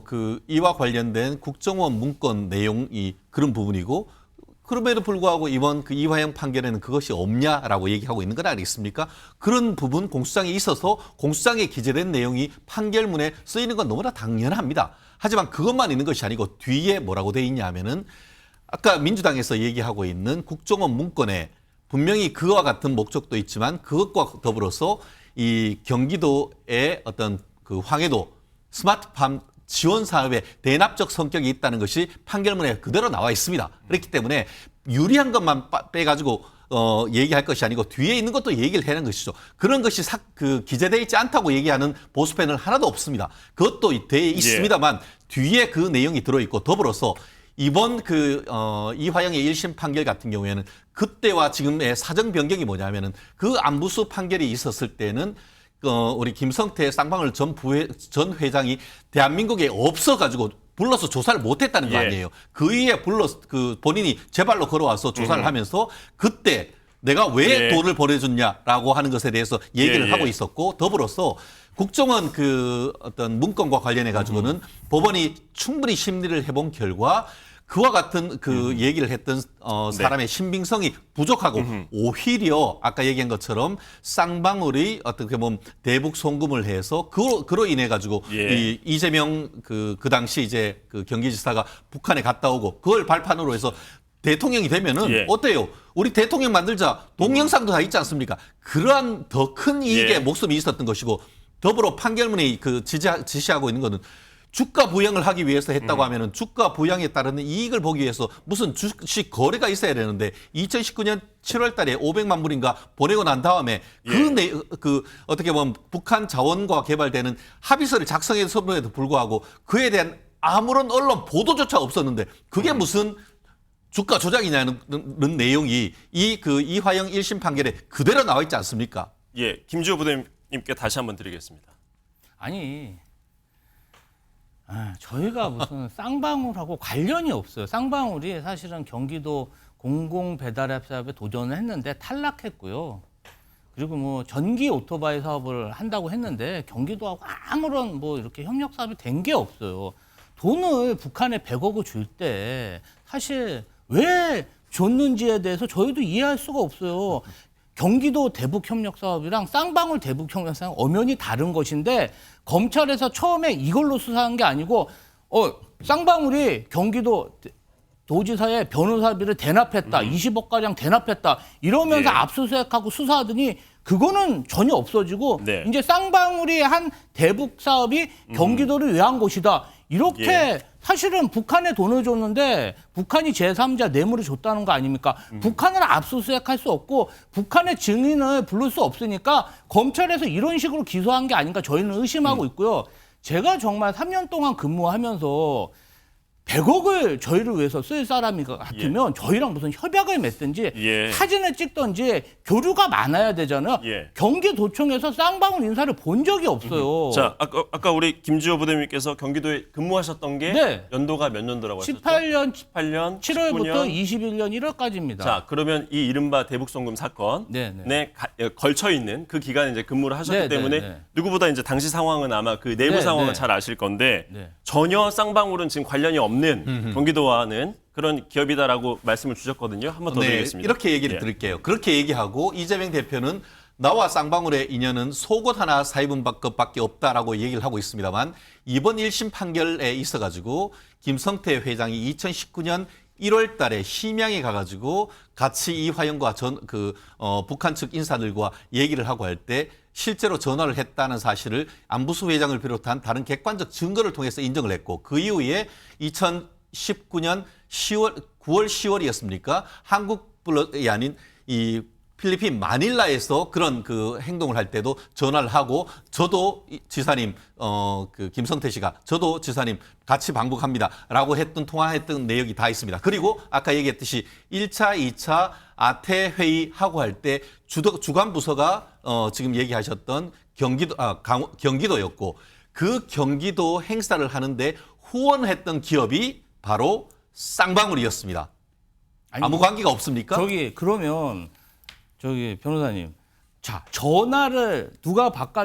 그 이와 관련된 국정원 문건 내용이 그런 부분이고 그럼에도 불구하고 이번 그 이화영 판결에는 그것이 없냐라고 얘기하고 있는 건 아니겠습니까? 그런 부분 공수장에 있어서 공수장에 기재된 내용이 판결문에 쓰이는 건 너무나 당연합니다. 하지만 그것만 있는 것이 아니고 뒤에 뭐라고 돼 있냐 하면은 아까 민주당에서 얘기하고 있는 국정원 문건에 분명히 그와 같은 목적도 있지만 그것과 더불어서 이 경기도의 어떤 그 황해도 스마트팜 지원 사업에 대납적 성격이 있다는 것이 판결문에 그대로 나와 있습니다. 그렇기 때문에 유리한 것만 빼가지고 얘기할 것이 아니고 뒤에 있는 것도 얘기를 해야 하는 것이죠. 그런 것이 기재되어 있지 않다고 얘기하는 보수 패널 하나도 없습니다. 그것도 되어 있습니다만 뒤에 그 내용이 들어있고 더불어서 이번 이화영의 1심 판결 같은 경우에는 그때와 지금의 사정 변경이 뭐냐면은 그 안부수 판결이 있었을 때는 우리 김성태 쌍방울 전 회장이 대한민국에 없어가지고 불러서 조사를 못했다는 거 아니에요. 그 이에 본인이 제발로 걸어와서 조사를 하면서 그때 내가 왜 돈을 보내줬냐라고 하는 것에 대해서 얘기를 하고 있었고 더불어서 국정원 어떤 문건과 관련해 가지고는 법원이 충분히 심리를 해본 결과 그와 같은 얘기를 했던 사람의 신빙성이 부족하고 오히려 아까 얘기한 것처럼 쌍방울이 어떻게 보면 대북 송금을 해서 그로 인해 가지고 이 이재명 그 당시 이제 그 경기지사가 북한에 갔다 오고 그걸 발판으로 해서 대통령이 되면은 어때요? 우리 대통령 만들자 동영상도 다 있지 않습니까? 그러한 더 큰 이익에 목숨이 있었던 것이고 더불어 판결문이 지시하고 있는 것은 주가 부양을 하기 위해서 했다고 하면은 주가 부양에 따르는 이익을 보기 위해서 무슨 주식 거래가 있어야 되는데 2019년 7월 달에 500만 불인가 보내고 난 다음에 그 어떻게 보면 북한 자원과 개발되는 합의서를 작성했음에도 불구하고 그에 대한 아무런 언론 보도조차 없었는데 그게 무슨 주가 조작이냐는 내용이 이화영 1심 판결에 그대로 나와 있지 않습니까? 예, 김주호 부대님께 다시 한번 드리겠습니다. 아니, 저희가 무슨 쌍방울하고 관련이 없어요. 쌍방울이 사실은 경기도 공공배달앱 사업에 도전을 했는데 탈락했고요. 그리고 뭐 전기 오토바이 사업을 한다고 했는데 경기도하고 아무런 뭐 이렇게 협력 사업이 된 게 없어요. 돈을 북한에 100억을 줄 때 사실 왜 줬는지에 대해서 저희도 이해할 수가 없어요. 경기도 대북 협력 사업이랑 쌍방울 대북 협력 사업 엄연히 다른 것인데 검찰에서 처음에 이걸로 수사한 게 아니고 쌍방울이 경기도 도지사의 변호사비를 대납했다. 20억 가량 대납했다. 이러면서 압수수색하고 수사하더니 그거는 전혀 없어지고 이제 쌍방울이 한 대북 사업이 경기도를 위한 것이다. 이렇게 사실은 북한에 돈을 줬는데 북한이 제3자 뇌물을 줬다는 거 아닙니까? 북한을 압수수색할 수 없고 북한의 증인을 부를 수 없으니까 검찰에서 이런 식으로 기소한 게 아닌가 저희는 의심하고 있고요. 제가 정말 3년 동안 근무하면서 100억을 저희를 위해서 쓸 사람이 같으면 저희랑 무슨 협약을 맺든지 사진을 찍든지 교류가 많아야 되잖아요. 경기도청에서 쌍방울 인사를 본 적이 없어요. 자, 아까 우리 김주호 부대님께서 경기도에 근무하셨던 게 연도가 몇 년도라고 하셨죠? 18년 7월부터 21년 1월까지입니다. 자, 그러면 이 이른바 대북송금 사건에 걸쳐 있는 그 기간에 이제 근무를 하셨기 때문에 누구보다 이제 당시 상황은 아마 그 내부 상황을 잘 아실 건데 전혀 쌍방울은 지금 관련이 없는 경기도와는 그런 기업이다라고 말씀을 주셨거든요. 한 번 더 드리겠습니다. 이렇게 얘기를 드릴게요. 그렇게 얘기하고 이재명 대표는 나와 쌍방울의 인연은 속옷 하나 사입은 것밖에 없다라고 얘기를 하고 있습니다만 이번 1심 판결에 있어가지고 김성태 회장이 2019년 1월 달에 심양에 가가지고 같이 이화영과 북한 측 인사들과 얘기를 하고 할 때 실제로 전화를 했다는 사실을 안부수 회장을 비롯한 다른 객관적 증거를 통해서 인정을 했고 그 이후에 2019년 9월 10월이었습니까? 한국이 아닌 이 필리핀 마닐라에서 그런 그 행동을 할 때도 전화를 하고 저도 지사님 김성태 씨가 저도 지사님 같이 방북합니다라고 했던 통화했던 내역이 다 있습니다. 그리고 아까 얘기했듯이 1차, 2차 아태 회의 하고 할 때 주관 부서가 지금 얘기하셨던 경기도였고 그 경기도 행사를 하는데 후원했던 기업이 바로 쌍방울이었습니다. 아무 관계가 없습니까? 그러면 변호사님, 자 전화를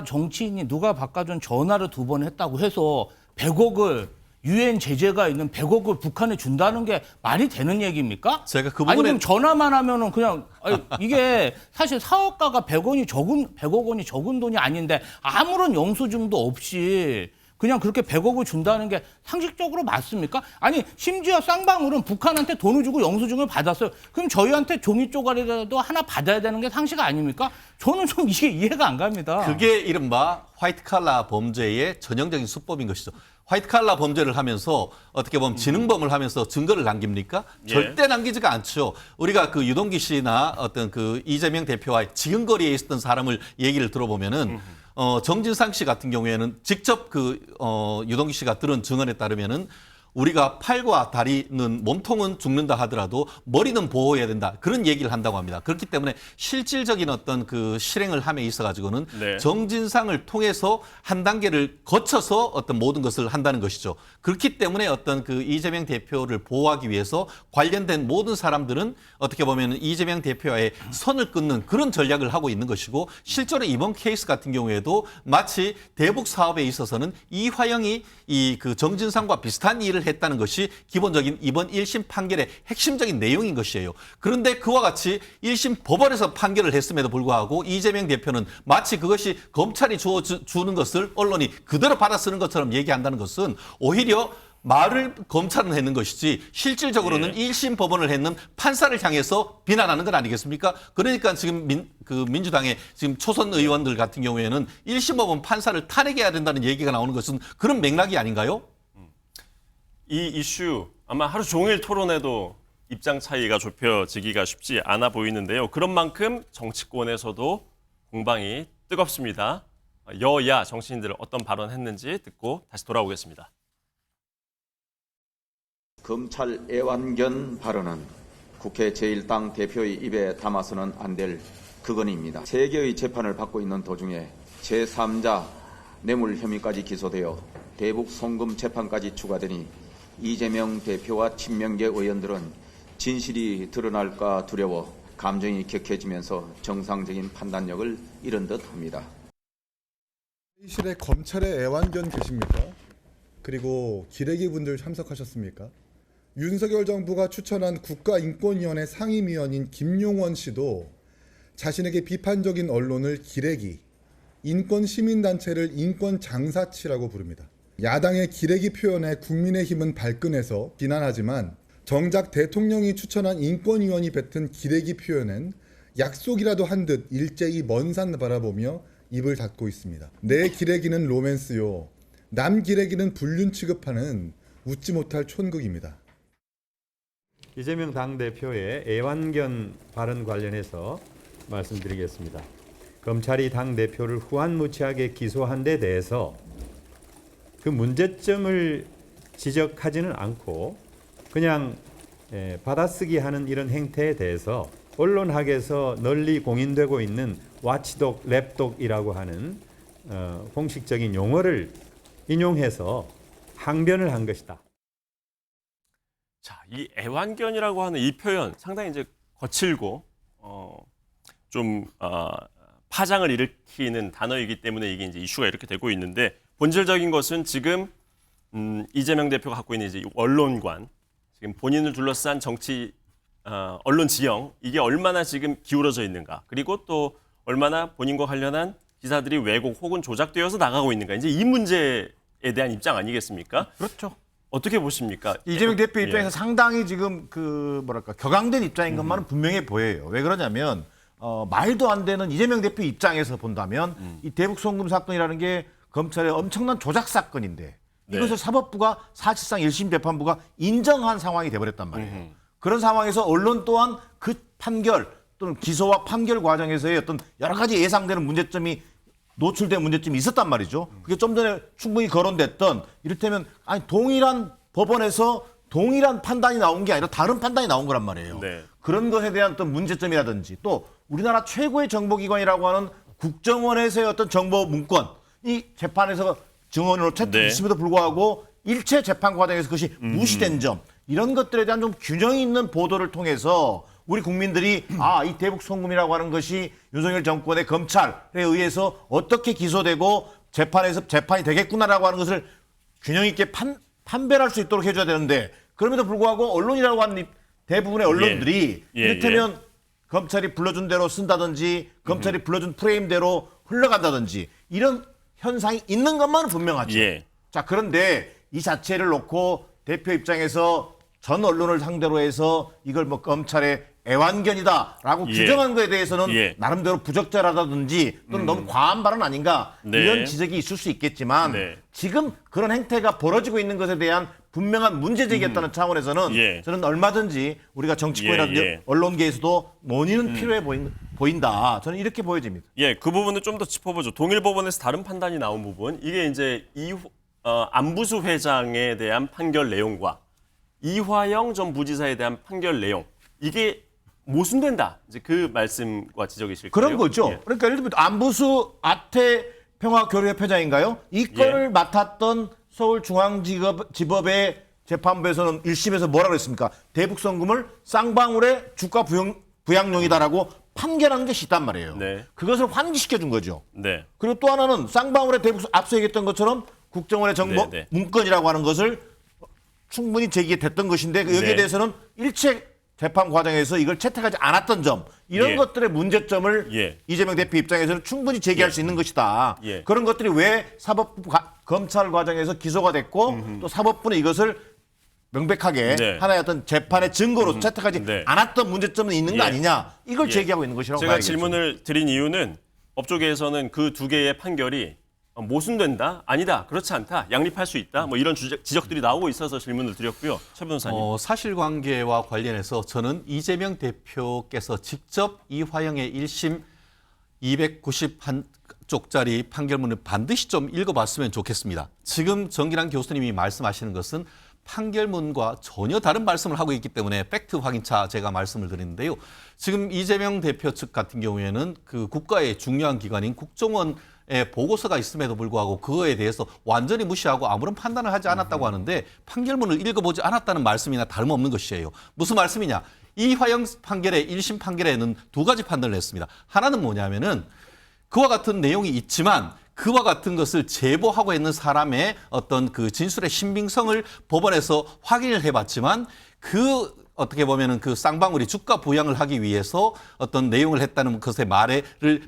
정치인이 누가 바꿔준 전화를 2번 했다고 해서 100억을 유엔 제재가 있는 100억을 북한에 준다는 게 말이 되는 얘기입니까? 제가 그 부분에 아니 그럼 전화만 하면은 그냥 이게 사실 사업가가 100억 원이 적은 돈이 아닌데 아무런 영수증도 없이 그냥 그렇게 100억을 준다는 게 상식적으로 맞습니까? 아니 심지어 쌍방울은 북한한테 돈을 주고 영수증을 받았어요. 그럼 저희한테 종이 쪼가리라도 하나 받아야 되는 게 상식 아닙니까? 저는 좀 이게 이해가 안 갑니다. 그게 이른바 화이트칼라 범죄의 전형적인 수법인 것이죠. 화이트칼라 범죄를 하면서 어떻게 보면 지능범을 하면서 증거를 남깁니까? 절대 남기지가 않죠. 우리가 그 유동기 씨나 어떤 그 이재명 대표와 지근거리에 있었던 사람을 얘기를 들어보면은 정진상 씨 같은 경우에는 직접 유동기 씨가 들은 증언에 따르면은 우리가 팔과 다리는 몸통은 죽는다 하더라도 머리는 보호해야 된다. 그런 얘기를 한다고 합니다. 그렇기 때문에 실질적인 어떤 그 실행을 함에 있어 가지고는 정진상을 통해서 한 단계를 거쳐서 어떤 모든 것을 한다는 것이죠. 그렇기 때문에 어떤 그 이재명 대표를 보호하기 위해서 관련된 모든 사람들은 어떻게 보면 이재명 대표와의 선을 끊는 그런 전략을 하고 있는 것이고 실제로 이번 케이스 같은 경우에도 마치 대북 사업에 있어서는 이화영이 그 정진상과 비슷한 일을 했다는 것이 기본적인 이번 1심 판결의 핵심적인 내용인 것이에요. 그런데 그와 같이 1심 법원에서 판결을 했음에도 불구하고 이재명 대표는 마치 그것이 검찰이 주는 것을 언론이 그대로 받아 쓰는 것처럼 얘기한다는 것은 오히려 말을 검찰은 했는 것이지 실질적으로는 1심 법원을 했는 판사를 향해서 비난하는 건 아니겠습니까? 그러니까 지금 민주당의 지금 초선 의원들 같은 경우에는 1심 법원 판사를 탄핵해야 된다는 얘기가 나오는 것은 그런 맥락이 아닌가요? 이 이슈 아마 하루 종일 토론해도 입장 차이가 좁혀지기가 쉽지 않아 보이는데요. 그런 만큼 정치권에서도 공방이 뜨겁습니다. 여야 정치인들 어떤 발언했는지 듣고 다시 돌아오겠습니다. 검찰 애완견 발언은 국회 제1당 대표의 입에 담아서는 안 될 그건입니다. 3개의 재판을 받고 있는 도중에 제3자 뇌물 혐의까지 기소되어 대북 송금 재판까지 추가되니 이재명 대표와 친명계 의원들은 진실이 드러날까 두려워 감정이 격해지면서 정상적인 판단력을 잃은 듯합니다. 실에 검찰의 애완견 계십니까? 그리고 기레기 분들 참석하셨습니까? 윤석열 정부가 추천한 국가인권위원회 상임위원인 김용원 씨도 자신에게 비판적인 언론을 기레기, 인권시민단체를 인권장사치라고 부릅니다. 야당의 기레기 표현에 국민의힘은 발끈해서 비난하지만 정작 대통령이 추천한 인권위원이 뱉은 기레기 표현엔 약속이라도 한 듯 일제히 먼 산 바라보며 입을 닫고 있습니다. 내 기레기는 로맨스요. 남 기레기는 불륜 취급하는 웃지 못할 촌극입니다. 이재명 당대표의 애완견 발언 관련해서 말씀드리겠습니다. 검찰이 당대표를 후한무치하게 기소한 데 대해서 그 문제점을 지적하지는 않고 그냥 받아쓰기 하는 이런 행태에 대해서 언론학에서 널리 공인되고 있는 와치독, 랩독이라고 하는 공식적인 용어를 인용해서 항변을 한 것이다. 자, 이 애완견이라고 하는 이 표현 상당히 이제 거칠고 파장을 일으키는 단어이기 때문에 이게 이제 이슈가 이렇게 되고 있는데 본질적인 것은 지금 이재명 대표가 갖고 있는 이제 언론관, 지금 본인을 둘러싼 정치 언론 지형 이게 얼마나 지금 기울어져 있는가, 그리고 또 얼마나 본인과 관련한 기사들이 왜곡 혹은 조작되어서 나가고 있는가, 이제 이 문제에 대한 입장 아니겠습니까? 그렇죠. 어떻게 보십니까? 이재명 대표 입장에서 상당히 지금 격앙된 입장인 것만은 분명해 보여요. 왜 그러냐면 말도 안 되는 이재명 대표 입장에서 본다면 이 대북 송금 사건이라는 게 검찰의 엄청난 조작 사건인데 이것을 사법부가 사실상 1심 재판부가 인정한 상황이 돼버렸단 말이에요. 그런 상황에서 언론 또한 그 판결 또는 기소와 판결 과정에서의 어떤 여러 가지 예상되는 문제점이 노출된 문제점이 있었단 말이죠. 그게 좀 전에 충분히 거론됐던 이를테면 동일한 법원에서 동일한 판단이 나온 게 아니라 다른 판단이 나온 거란 말이에요. 네. 그런 것에 대한 어떤 문제점이라든지 또 우리나라 최고의 정보기관이라고 하는 국정원에서의 어떤 정보 문건, 이 재판에서 증언으로 채택했음에도 불구하고 일체 재판 과정에서 그것이 무시된 점, 이런 것들에 대한 좀 균형 있는 보도를 통해서 우리 국민들이 이 대북 송금이라고 하는 것이 윤석열 정권의 검찰에 의해서 어떻게 기소되고 재판이 되겠구나라고 하는 것을 균형 있게 판별할 수 있도록 해줘야 되는데, 그럼에도 불구하고 언론이라고 하는 대부분의 언론들이 이를테면 검찰이 불러준 대로 쓴다든지 검찰이 불러준 프레임대로 흘러간다든지 이런 현상이 있는 것만은 분명하죠. 자, 그런데 이 자체를 놓고 대표 입장에서 전 언론을 상대로 해서 이걸 검찰의 애완견이다라고 규정한 것에 대해서는 나름대로 부적절하다든지 또는 너무 과한 발언 아닌가 이런 지적이 있을 수 있겠지만 지금 그런 행태가 벌어지고 있는 것에 대한 분명한 문제 제기했다는 차원에서는 저는 얼마든지 우리가 정치권이라든지 언론계에서도 논의는 필요해 보인다. 저는 이렇게 보여집니다. 그 부분을 좀 더 짚어보죠. 동일법원에서 다른 판단이 나온 부분, 이게 이제 안부수 회장에 대한 판결 내용과 이화영 전 부지사에 대한 판결 내용, 이게 모순된다. 이제 그 말씀과 지적이실까요? 그런 거죠. 그러니까 예를 들면 안부수 아태 평화교류협회장인가요? 이 건을 맡았던 서울중앙지법의 재판부에서는 1심에서 뭐라고 했습니까? 대북 송금을 쌍방울의 주가 부양용이다라고 판결한 것이 있단 말이에요. 그것을 환기시켜 준 거죠. 그리고 또 하나는 쌍방울의 대북, 앞서 얘기했던 것처럼 국정원의 정보 문건이라고 하는 것을 충분히 제기됐던 것인데 여기에 대해서는 일체 재판 과정에서 이걸 채택하지 않았던 점, 이런 것들의 문제점을 이재명 대표 입장에서는 충분히 제기할 수 있는 것이다. 그런 것들이 왜 사법부 검찰 과정에서 기소가 됐고 또 사법부는 이것을 명백하게 하나의 어떤 재판의 증거로 채택하지 않았던 문제점은 있는 거 아니냐, 이걸 제기하고 있는 것이라고 제가 봐야겠죠. 질문을 드린 이유는 법조계에서는 그 두 개의 판결이 모순된다? 아니다. 그렇지 않다. 양립할 수 있다. 뭐 이런 지적들이 나오고 있어서 질문을 드렸고요. 최 변호사님. 사실관계와 관련해서 저는 이재명 대표께서 직접 이화영의 1심 291쪽짜리 판결문을 반드시 좀 읽어봤으면 좋겠습니다. 지금 정기란 교수님이 말씀하시는 것은 판결문과 전혀 다른 말씀을 하고 있기 때문에 팩트 확인차 제가 말씀을 드리는데요. 지금 이재명 대표 측 같은 경우에는 그 국가의 중요한 기관인 국정원의 보고서가 있음에도 불구하고 그거에 대해서 완전히 무시하고 아무런 판단을 하지 않았다고 하는데 판결문을 읽어보지 않았다는 말씀이나 다름없는 것이에요. 무슨 말씀이냐? 이화영 판결의 1심 판결에는 두 가지 판단을 했습니다. 하나는 뭐냐면은 그와 같은 내용이 있지만 그와 같은 것을 제보하고 있는 사람의 어떤 그 진술의 신빙성을 법원에서 확인을 해봤지만 그 어떻게 보면은 그 쌍방울이 주가 부양을 하기 위해서 어떤 내용을 했다는 것의 말을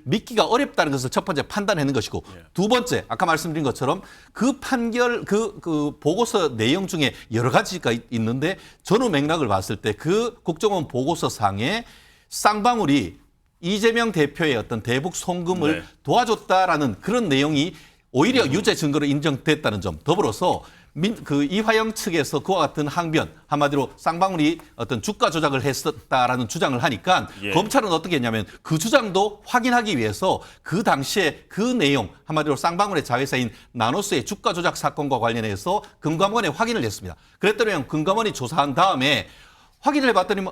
믿기가 어렵다는 것을 첫 번째 판단하는 것이고 두 번째 아까 말씀드린 것처럼 그 판결 그 보고서 내용 중에 여러 가지가 있는데 전후 맥락을 봤을 때 그 국정원 보고서 상에 쌍방울이 이재명 대표의 어떤 대북 송금을 도와줬다라는 그런 내용이 오히려 유죄 증거로 인정됐다는 점 더불어서 그 이화영 측에서 그와 같은 항변 한마디로 쌍방울이 어떤 주가 조작을 했었다라는 주장을 하니까 검찰은 어떻게 했냐면 그 주장도 확인하기 위해서 그 당시에 그 내용 한마디로 쌍방울의 자회사인 나노스의 주가 조작 사건과 관련해서 금감원에 확인을 했습니다. 그랬더니 금감원이 조사한 다음에 확인을 해봤더니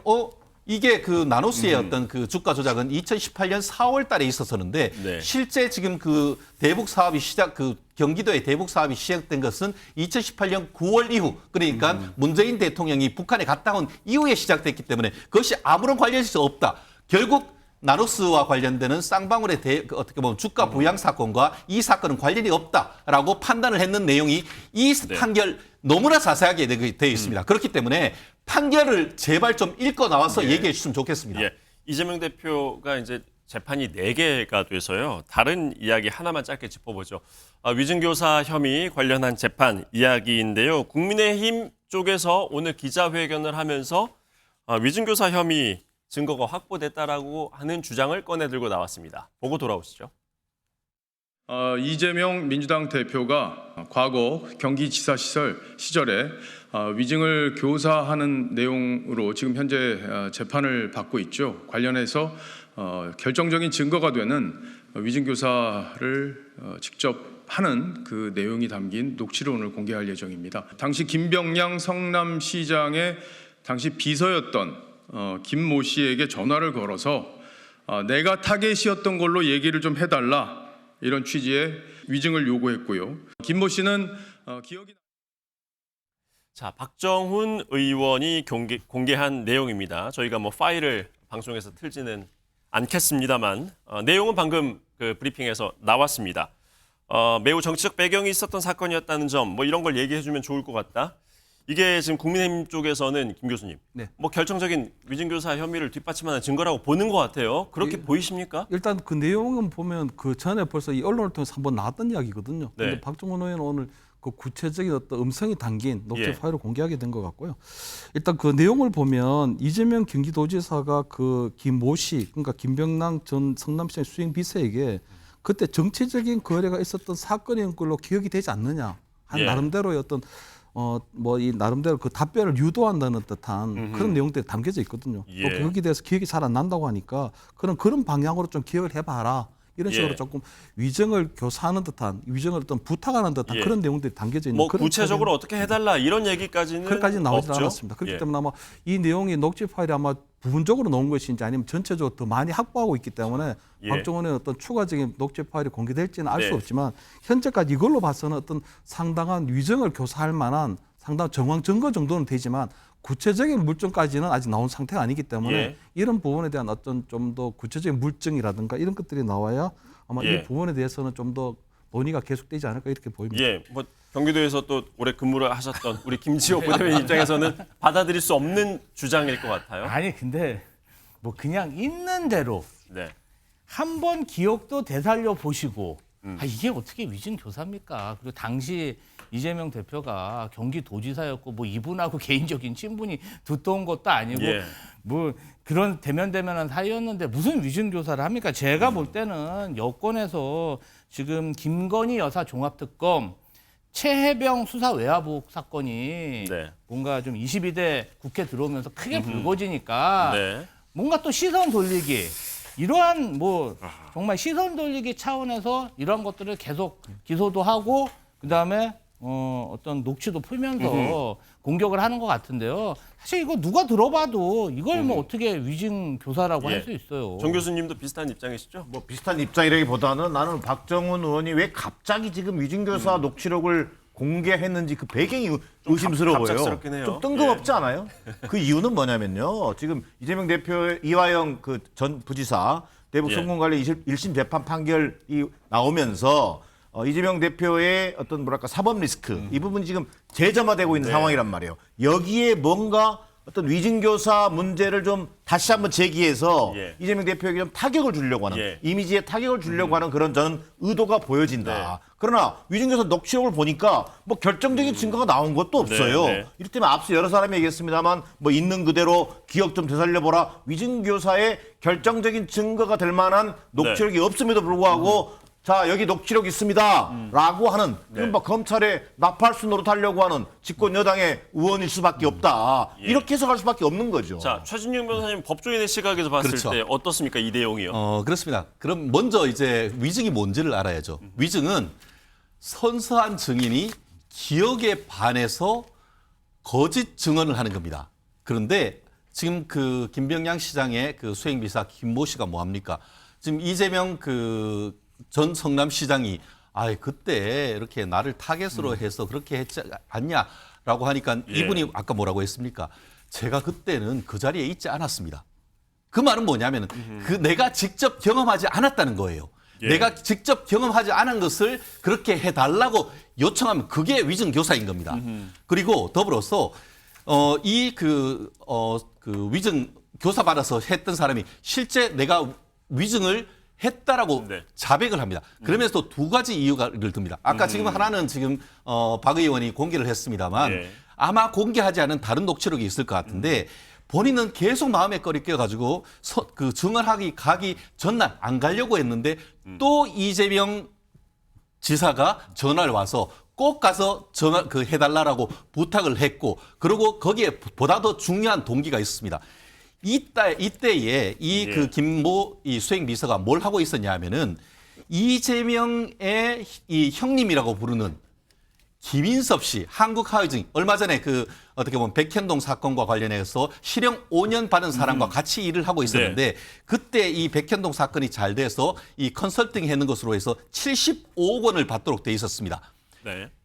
이게 그 나노스의 어떤 그 주가 조작은 2018년 4월 달에 있었었는데 실제 지금 그 대북 사업이 그 경기도의 대북 사업이 시작된 것은 2018년 9월 이후 그러니까 문재인 대통령이 북한에 갔다 온 이후에 시작됐기 때문에 그것이 아무런 관련이 없다. 결국 나노스와 관련되는 쌍방울의 어떻게 보면 주가 부양 사건과 이 사건은 관련이 없다라고 판단을 했는 내용이 이 판결 너무나 자세하게 되어 있습니다. 그렇기 때문에 판결을 제발 좀 읽고 나와서 얘기해 주시면 좋겠습니다. 이재명 대표가 이제 재판이 4개가 돼서요. 다른 이야기 하나만 짧게 짚어보죠. 위증교사 혐의 관련한 재판 이야기인데요. 국민의힘 쪽에서 오늘 기자회견을 하면서 위증교사 혐의 증거가 확보됐다라고 하는 주장을 꺼내 들고 나왔습니다. 보고 돌아오시죠. 이재명 민주당 대표가 과거 경기지사 시절에 위증을 교사하는 내용으로 지금 현재 재판을 받고 있죠. 관련해서 결정적인 증거가 되는 위증교사를 직접 하는 그 내용이 담긴 녹취를 오늘 공개할 예정입니다. 당시 김병량 성남시장의 당시 비서였던 김모 씨에게 전화를 걸어서 내가 타겟이었던 걸로 얘기를 좀 해달라 이런 취지의 위증을 요구했고요. 김모 씨는 기억이 자, 박정훈 의원이 공개한 내용입니다. 저희가 뭐 파일을 방송에서 틀지는 않겠습니다만 내용은 방금 그 브리핑에서 나왔습니다. 매우 정치적 배경이 있었던 사건이었다는 점 뭐 이런 걸 얘기해 주면 좋을 것 같다. 이게 지금 국민의힘 쪽에서는 김 교수님, 뭐 결정적인 위증교사 혐의를 뒷받침하는 증거라고 보는 것 같아요. 그렇게 보이십니까? 일단 그 내용은 보면 그 전에 벌써 이 언론을 통해서 한번 나왔던 이야기거든요. 그런데 박정훈 의원은 오늘 그 구체적인 어떤 음성이 담긴 녹취 파일을 공개하게 된 것 같고요. 일단 그 내용을 보면 이재명 경기도지사가 그 김모 씨, 그러니까 김병랑 전 성남시장 수행 비서에게 그때 정치적인 거래가 있었던 사건인 걸로 기억이 되지 않느냐 한 나름대로의 어떤 뭐 이 나름대로 그 답변을 유도한다는 듯한 그런 내용들이 담겨져 있거든요. 또 거기에 대해서 기억이 잘 안 난다고 하니까 그런 방향으로 좀 기억을 해봐라. 이런 식으로 조금 위증을 교사하는 듯한 위증을 어떤 부탁하는 듯한 그런 내용들이 담겨져 있는. 뭐 구체적으로 어떻게 해달라 이런 얘기까지는 나오지 없죠? 않았습니다. 그렇기 때문에 아마 이 내용이 녹취 파일이 아마 부분적으로 나온 것인지 아니면 전체적으로 더 많이 확보하고 있기 때문에 박정훈의 어떤 추가적인 녹취 파일이 공개될지는 알 수 없지만 현재까지 이걸로 봐서는 어떤 상당한 위증을 교사할 만한 상당한 정황 증거 정도는 되지만 구체적인 물증까지는 아직 나온 상태가 아니기 때문에 이런 부분에 대한 어떤 좀 더 구체적인 물증이라든가 이런 것들이 나와야 아마 이 부분에 대해서는 좀 더 논의가 계속되지 않을까 이렇게 보입니다. 뭐 경기도에서 또 오래 근무를 하셨던 우리 김지호 부대변인 입장에서는 받아들일 수 없는 주장일 것 같아요. 아니 근데 뭐 그냥 있는 대로 한번 기억도 되살려 보시고 이게 어떻게 위증 교사입니까? 그리고 당시 이재명 대표가 경기도지사였고 뭐 이분하고 개인적인 친분이 두터운 것도 아니고 뭐 그런 대면대면한 사이였는데 무슨 위증교사를 합니까? 제가 볼 때는 여권에서 지금 김건희 여사 종합특검 최혜병 수사 외화복 사건이 뭔가 좀 22대 국회 들어오면서 크게 불거지니까 뭔가 또 시선 돌리기 이러한 뭐 정말 시선 돌리기 차원에서 이러한 것들을 계속 기소도 하고 그다음에 어떤 녹취도 풀면서 공격을 하는 것 같은데요. 사실 이거 누가 들어봐도 이걸 뭐 어떻게 위증 교사라고 할 수 있어요. 정 교수님도 비슷한 입장이시죠? 뭐 비슷한 입장이라기보다는 나는 박정훈 의원이 왜 갑자기 지금 위증교사 녹취록을 공개했는지 그 배경이 의심스러워요. 갑작스럽긴 해요. 좀 뜬금없지 않아요? 그 이유는 뭐냐면요. 지금 이재명 대표의 이화영 그 전 부지사 대북 성공관리 1심 재판 판결이 나오면서 이재명 대표의 어떤 뭐랄까 사법 리스크 이 부분이 지금 재점화되고 있는 상황이란 말이에요. 여기에 뭔가 어떤 위증교사 문제를 좀 다시 한번 제기해서 이재명 대표에게 좀 타격을 주려고 하는 이미지에 타격을 주려고 하는 그런 저는 의도가 보여진다. 그러나 위증교사 녹취록을 보니까 뭐 결정적인 증거가 나온 것도 없어요. 이를테면 앞서 여러 사람이 얘기했습니다만 뭐 있는 그대로 기억 좀 되살려보라. 위증교사의 결정적인 증거가 될 만한 녹취록이 없음에도 불구하고 자 여기 녹취록 있습니다 라고 하는 이른바 검찰의 나팔수 노릇하려고 하는 집권 여당의 의원일 수밖에 없다. 이렇게 해석할 수밖에 없는 거죠. 자 최진영 변호사님 법조인의 시각에서 봤을 때 어떻습니까 이 내용이요? 그렇습니다. 그럼 먼저 이제 위증이 뭔지를 알아야죠. 위증은 선서한 증인이 기억에 반해서 거짓 증언을 하는 겁니다. 그런데 지금 그 김병양 시장의 그 수행비서 김모 씨가 뭐 합니까? 지금 이재명 전 성남시장이 그때 이렇게 나를 타겟으로 해서 그렇게 했지 않냐라고 하니까 이분이 아까 뭐라고 했습니까? 제가 그때는 그 자리에 있지 않았습니다. 그 말은 뭐냐면 내가 직접 경험하지 않았다는 거예요. 내가 직접 경험하지 않은 것을 그렇게 해달라고 요청하면 그게 위증교사인 겁니다. 그리고 더불어서 위증 교사 받아서 했던 사람이 실제 내가 위증을 했다라고 자백을 합니다. 그러면서 두 가지 이유를 듭니다. 아까 지금 하나는 지금 박 의원이 공개를 했습니다만 아마 공개하지 않은 다른 녹취록이 있을 것 같은데 본인은 계속 마음에 꺼리 껴가지고 그 증언하기 가기 전날 안 가려고 했는데 또 이재명 지사가 전화를 와서 꼭 가서 해달라고 부탁을 했고 그리고 거기에 보다 더 중요한 동기가 있습니다. 이때에 그 김모 수행비서가 뭘 하고 있었냐 하면은 이재명의 이 형님이라고 부르는 김인섭 씨, 한국하이징 얼마 전에 어떻게 보면 백현동 사건과 관련해서 실형 5년 받은 사람과 같이 일을 하고 있었는데 그때 이 백현동 사건이 잘 돼서 이 컨설팅 했는 것으로 해서 75억 원을 받도록 돼 있었습니다.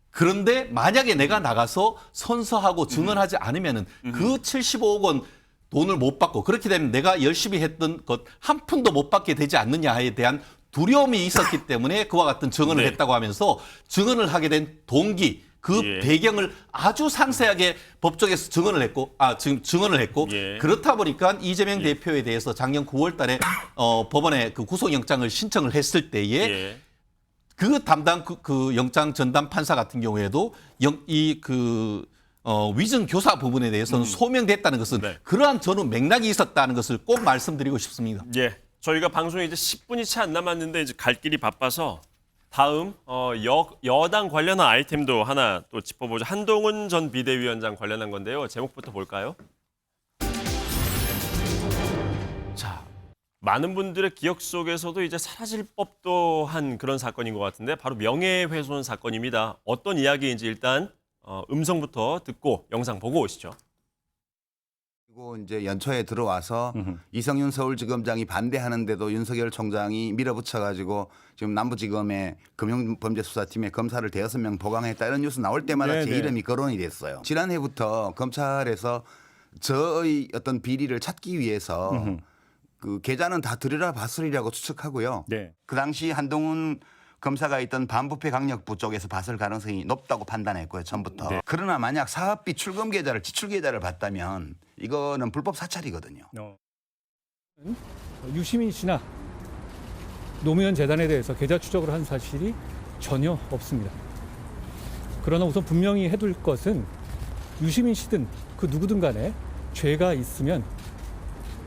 그런데 만약에 내가 나가서 선서하고 증언하지 않으면은 그 75억 원 돈을 못 받고 그렇게 되면 내가 열심히 했던 것 한 푼도 못 받게 되지 않느냐에 대한 두려움이 있었기 때문에 그와 같은 증언을 했다고 하면서 증언을 하게 된 동기 배경을 아주 상세하게 법정에서 증언을 했고 그렇다 보니까 이재명 대표에 대해서 작년 9월 달에 법원에 그 구속영장을 신청을 했을 때에 그 담당 그 영장 전담 판사 같은 경우에도 위증 교사 부분에 대해서는 소명됐다는 것은 그러한 저는 맥락이 있었다는 것을 꼭 말씀드리고 싶습니다. 저희가 방송에 이제 10분이 채 안 남았는데 이제 갈 길이 바빠서 다음 여당 관련한 아이템도 하나 또 짚어보죠. 한동훈 전 비대위원장 관련한 건데요. 제목부터 볼까요? 자, 많은 분들의 기억 속에서도 이제 사라질 법도 한 그런 사건인 것 같은데 바로 명예훼손 사건입니다. 어떤 이야기인지 일단 음성부터 듣고 영상 보고 오시죠. 그리고 이제 연초에 들어와서 이성윤 서울지검장이 반대하는데도 윤석열 총장이 밀어붙여가지고 지금 남부지검의 금융범죄수사팀에 검사를 5명 보강했다 이런 뉴스 나올 때마다 제 이름이 거론이 됐어요. 지난해부터 검찰에서 저의 어떤 비리를 찾기 위해서 그 계좌는 다 들여다 봤으리라고 추측하고요. 그 당시 한동훈 검사가 있던 반부패 강력부 쪽에서 봤을 가능성이 높다고 판단했고요. 처음부터. 그러나 만약 사업비 출금 계좌를 지출 계좌를 봤다면 이거는 불법 사찰이거든요. 유시민 씨나 노무현 재단에 대해서 계좌 추적을 한 사실이 전혀 없습니다. 그러나 우선 분명히 해둘 것은 유시민 씨든 그 누구든 간에 죄가 있으면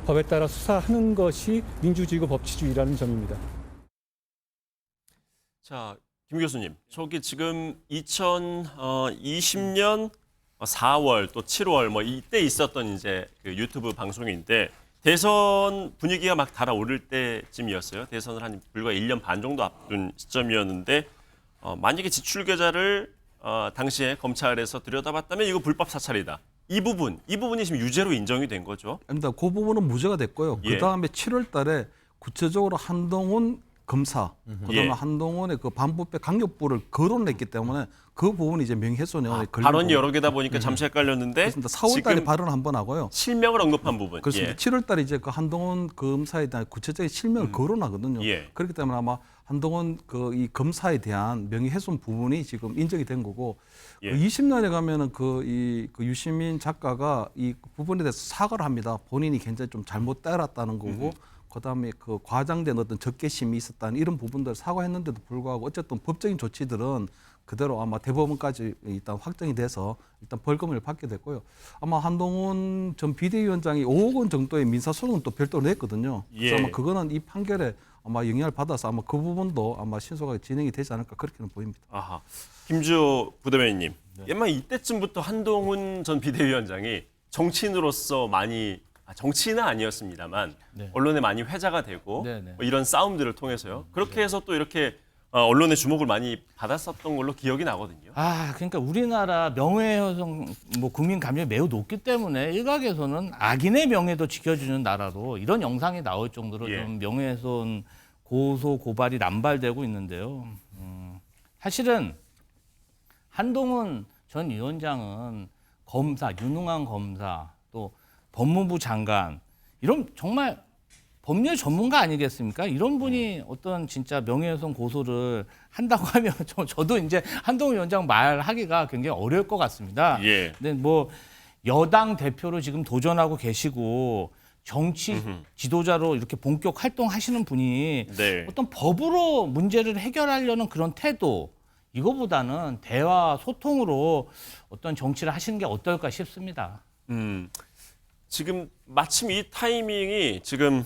법에 따라 수사하는 것이 민주주의고 법치주의라는 점입니다. 자, 김 교수님, 저기 지금 2020년 4월 또 7월 뭐 이때 있었던 이제 그 유튜브 방송인데 대선 분위기가 막 달아오를 때쯤이었어요. 대선을 한 불과 1년 반 정도 앞둔 시점이었는데 만약에 지출 계좌를 당시에 검찰에서 들여다봤다면 이거 불법 사찰이다. 이 부분이 지금 유죄로 인정이 된 거죠. 아닙니다. 그 부분은 무죄가 됐고요. 예. 그다음에 7월 달에 구체적으로 한동훈 검사, 그다음에 예. 한동훈의 그 반부패 강력부를 거론했기 때문에 그 부분이 이제 명예훼손에 걸리고 발언이 여러 개다 보니까 잠시 헷갈렸는데 그렇습니다. 4월 달에 지금 발언 한번 하고요. 실명을 언급한 부분. 그렇습니다. 예. 7월 달에 이제 그 한동훈 검사에 대한 구체적인 실명을 거론하거든요. 예. 그렇기 때문에 아마 한동훈 그 이 검사에 대한 명예훼손 부분이 지금 인정이 된 거고 예. 그 20년에 가면은 그 유시민 작가가 이 부분에 대해서 사과를 합니다. 본인이 굉장히 좀 잘못 따랐다는 거고 그다음에 그 과장된 어떤 적개심이 있었다는 이런 부분들 사과했는데도 불구하고 어쨌든 법적인 조치들은 그대로 아마 대법원까지 일단 확정이 돼서 일단 벌금을 받게 됐고요. 아마 한동훈 전 비대위원장이 5억 원 정도의 민사소송은 또 별도로 냈거든요. 그래서 예. 아마 그거는 이 판결에 아마 영향을 받아서 아마 그 부분도 아마 신속하게 진행이 되지 않을까 그렇게는 보입니다. 아하. 김주호 부대변인님. 옛날 이때쯤부터 한동훈 전 비대위원장이 정치인으로서 많이 정치인은 아니었습니다만 네. 언론에 많이 회자가 되고 네, 네. 뭐 이런 싸움들을 통해서요. 그렇게 해서 또 이렇게 언론의 주목을 많이 받았었던 걸로 기억이 나거든요. 그러니까 우리나라 명예훼손 국민 감정이 매우 높기 때문에 일각에서는 악인의 명예도 지켜주는 나라로 이런 영상이 나올 정도로 예. 좀 명예훼손 고소 고발이 남발되고 있는데요. 사실은 한동훈 전 위원장은 검사, 유능한 검사, 또 법무부 장관 이런 정말 법률 전문가 아니겠습니까? 이런 분이 어떤 진짜 명예훼손 고소를 한다고 하면 저도 이제 한동훈 위원장 말하기가 굉장히 어려울 것 같습니다. 예. 근데 뭐 여당 대표로 지금 도전하고 계시고 정치 지도자로 이렇게 본격 활동하시는 분이 네. 어떤 법으로 문제를 해결하려는 그런 태도 이거보다는 대화 소통으로 어떤 정치를 하시는 게 어떨까 싶습니다. 지금 마침 이 타이밍이 지금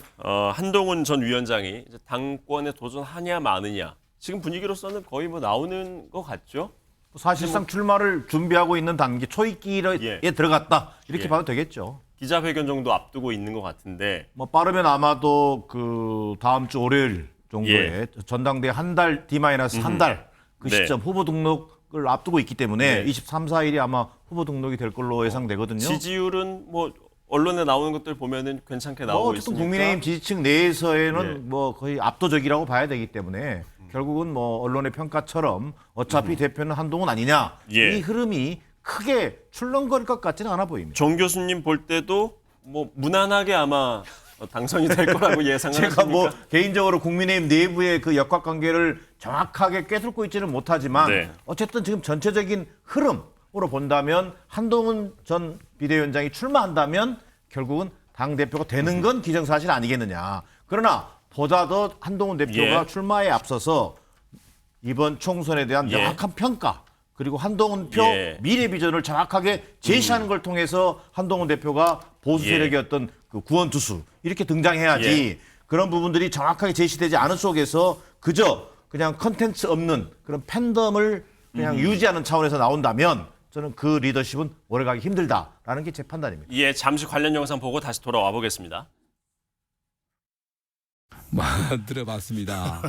한동훈 전 위원장이 이제 당권에 도전하냐 마느냐 지금 분위기로서는 거의 뭐 나오는 것 같죠. 사실상 출마를 준비하고 있는 단계 초입기에 들어갔다 이렇게 예. 봐도 되겠죠. 기자회견 정도 앞두고 있는 것 같은데 뭐 빠르면 아마도 그 다음 주 월요일 정도에 전당대 한 달 D-한 달 그 네. 시점 후보 등록을 앞두고 있기 때문에 네. 23, 4일이 아마 후보 등록이 될 걸로 예상되거든요. 지지율은 뭐 언론에 나오는 것들 보면은 괜찮게 뭐 나오고 어쨌든 있으니까. 국민의힘 지지층 내에서에는 예. 뭐 거의 압도적이라고 봐야 되기 때문에 결국은 뭐 언론의 평가처럼 어차피 대표는 한동훈 아니냐 예. 이 흐름이 크게 출렁거릴 것 같지는 않아 보입니다. 정 교수님 볼 때도 뭐 무난하게 아마 당선이 될 거라고 예상을 제가 하십니까? 뭐 개인적으로 국민의힘 내부의 그 역학관계를 정확하게 꿰뚫고 있지는 못하지만 네. 어쨌든 지금 전체적인 흐름으로 본다면 한동훈 전 비대위원장이 출마한다면 결국은 당대표가 되는 건 기정사실 아니겠느냐. 그러나 보다 더 한동훈 대표가 예. 출마에 앞서서 이번 총선에 대한 예. 명확한 평가 그리고 한동훈 표 예. 미래 비전을 정확하게 제시하는 걸 통해서 한동훈 대표가 보수 예. 세력의 어떤 그 구원 투수 이렇게 등장해야지 예. 그런 부분들이 정확하게 제시되지 않은 속에서 그저 그냥 컨텐츠 없는 그런 팬덤을 그냥 유지하는 차원에서 나온다면 저는 그 리더십은 오래가기 힘들다라는 게 제 판단입니다. 예, 잠시 관련 영상 보고 다시 돌아와 보겠습니다. 들어봤습니다.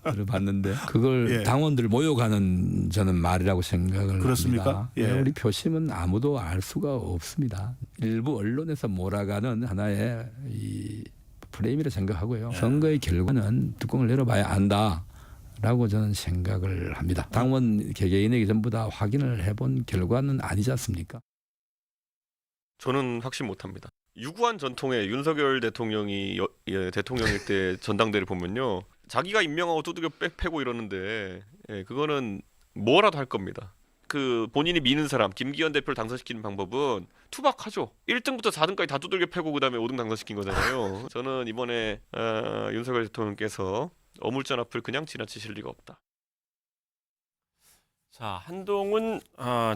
들어봤는데 그걸 예. 당원들 모욕하는 저는 말이라고 생각을 그렇습니까? 합니다. 예. 우리 표심은 아무도 알 수가 없습니다. 일부 언론에서 몰아가는 하나의 이 프레임이라 생각하고요. 선거의 결과는 뚜껑을 열어봐야 안다라고 저는 생각을 합니다. 당원 개개인에게 전부 다 확인을 해본 결과는 아니지 않습니까? 저는 확신 못합니다. 유구한 전통의 윤석열 대통령이 대통령일 때 전당대를 보면요. 자기가 임명하고 두들겨 패고 이러는데 그거는 뭐라도 할 겁니다. 그 본인이 미는 사람 김기현 대표를 당선시키는 방법은 투박하죠. 1등부터 4등까지 다 두들겨 패고 그다음에 5등 당선시킨 거잖아요. 저는 이번에 윤석열 대통령께서 어물전 앞을 그냥 지나치실 리가 없다. 자, 한동훈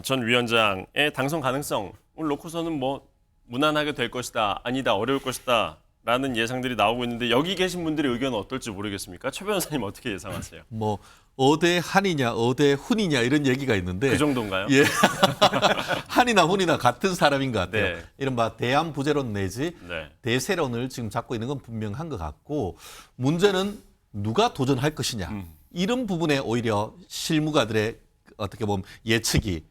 전 위원장의 당선 가능성을 놓고서는 뭐 무난하게 될 것이다, 아니다, 어려울 것이다 라는 예상들이 나오고 있는데 여기 계신 분들의 의견은 어떨지 모르겠습니까? 최 변호사님 어떻게 예상하세요? 뭐 어대 한이냐 어대 훈이냐 이런 얘기가 있는데 그 정도인가요? 예. 한이나 훈이나 같은 사람인 것 같아요. 네. 이른바 대안 부재론 내지 네. 대세론을 지금 잡고 있는 건 분명한 것 같고 문제는 누가 도전할 것이냐 이런 부분에 오히려 실무가들의 어떻게 보면 예측이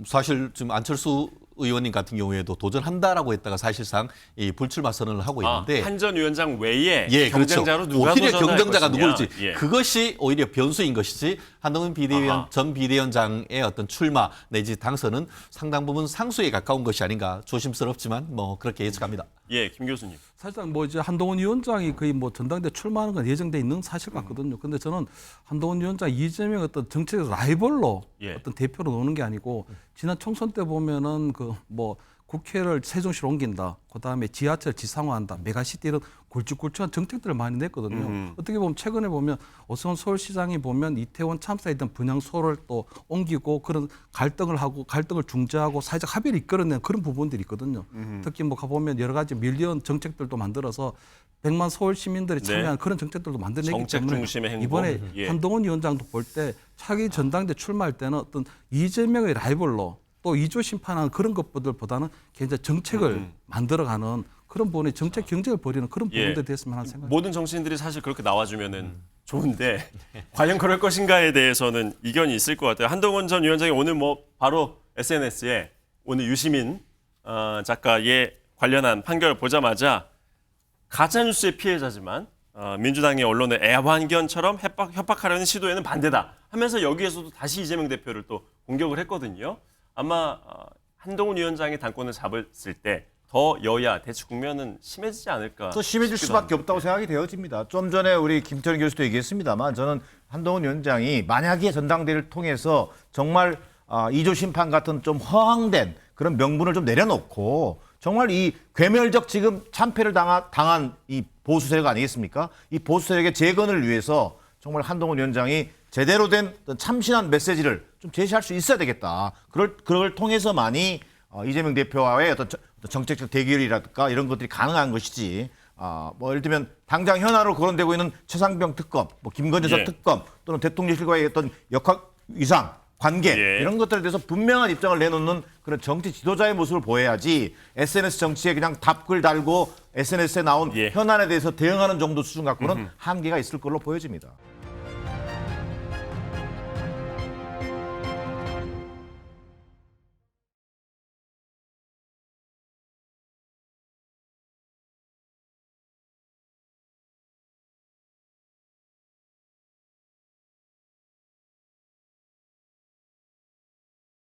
사실 지금 안철수 의원님 같은 경우에도 도전한다라고 했다가 사실상 이 불출마 선언을 하고 있는데 한 전 위원장 외에 예, 경쟁자로 그렇죠. 누가 오히려 도전할 경쟁자가 것이냐. 누굴지 예. 그것이 오히려 변수인 것이지 한동훈 아하. 전 비대위원장의 어떤 출마 내지 당선은 상당 부분 상수에 가까운 것이 아닌가 조심스럽지만 뭐 그렇게 예측합니다. 예, 김 교수님. 사실상 뭐 이제 한동훈 위원장이 거의 뭐 전당대 출마하는 건 예정돼 있는 사실 같거든요. 근데 저는 한동훈 위원장 이재명 어떤 정치적 라이벌로 예. 어떤 대표로 노는 게 아니고 지난 총선 때 보면은 그 뭐 국회를 세종시로 옮긴다. 그다음에 지하철 지상화한다. 메가시티 이런 굵직굵직한 정책들을 많이 냈거든요. 어떻게 보면 최근에 보면 오세훈 서울시장이 보면 이태원 참사에 있던 분향소를 또 옮기고 그런 갈등을 하고 갈등을 중재하고 사회적 합의를 이끌어낸 그런 부분들이 있거든요. 특히 뭐 가보면 여러 가지 밀리언 정책들도 만들어서 100만 서울 시민들이 참여한 그런 정책들도 만들어내기 정책 때문에 중심의 행보. 이번에 예. 한동훈 위원장도 볼 때 차기 전당대 출마할 때는 어떤 이재명의 라이벌로 또 이조 심판하는 그런 것들보다는 굉장히 정책을 만들어가는 그런 부분에 정책 경쟁을 벌이는 그런 예. 부분들이 됐으면 하는 생각입니다. 모든 정치인들이 사실 그렇게 나와주면은 좋은데 과연 그럴 것인가에 대해서는 이견이 있을 것 같아요. 한동훈 전 위원장이 오늘 뭐 바로 SNS에 오늘 유시민 작가의 관련한 판결을 보자마자 가짜뉴스의 피해자지만 민주당의 언론의 애완견처럼 협박하려는 시도에는 반대다 하면서 여기에서도 다시 이재명 대표를 또 공격을 했거든요. 아마 한동훈 위원장이 당권을 잡았을 때 더 여야 대치 국면은 심해지지 않을까. 더 심해질 싶기도 수밖에 합니다. 없다고 생각이 되어집니다. 좀 전에 우리 김철인 교수도 얘기했습니다만 저는 한동훈 위원장이 만약에 전당대회를 통해서 정말 이조 심판 같은 좀 허황된 그런 명분을 좀 내려놓고 정말 이 괴멸적 지금 참패를 당한 이 보수 세력 아니겠습니까? 이 보수 세력의 재건을 위해서 정말 한동훈 위원장이 제대로 된 어떤 참신한 메시지를 좀 제시할 수 있어야 되겠다. 그걸 통해서만이 이재명 대표와의 어떤 정책적 대결이랄까 이런 것들이 가능한 것이지. 뭐 예를 들면 당장 현안으로 거론되고 있는 최상병 특검, 뭐 김건희 여사 특검 또는 대통령실과의 어떤 역학 위상 관계 이런 것들에 대해서 분명한 입장을 내놓는 그런 정치 지도자의 모습을 보여야지 SNS 정치에 그냥 답글 달고 SNS에 나온 현안에 대해서 대응하는 정도 수준 갖고는 한계가 있을 걸로 보여집니다.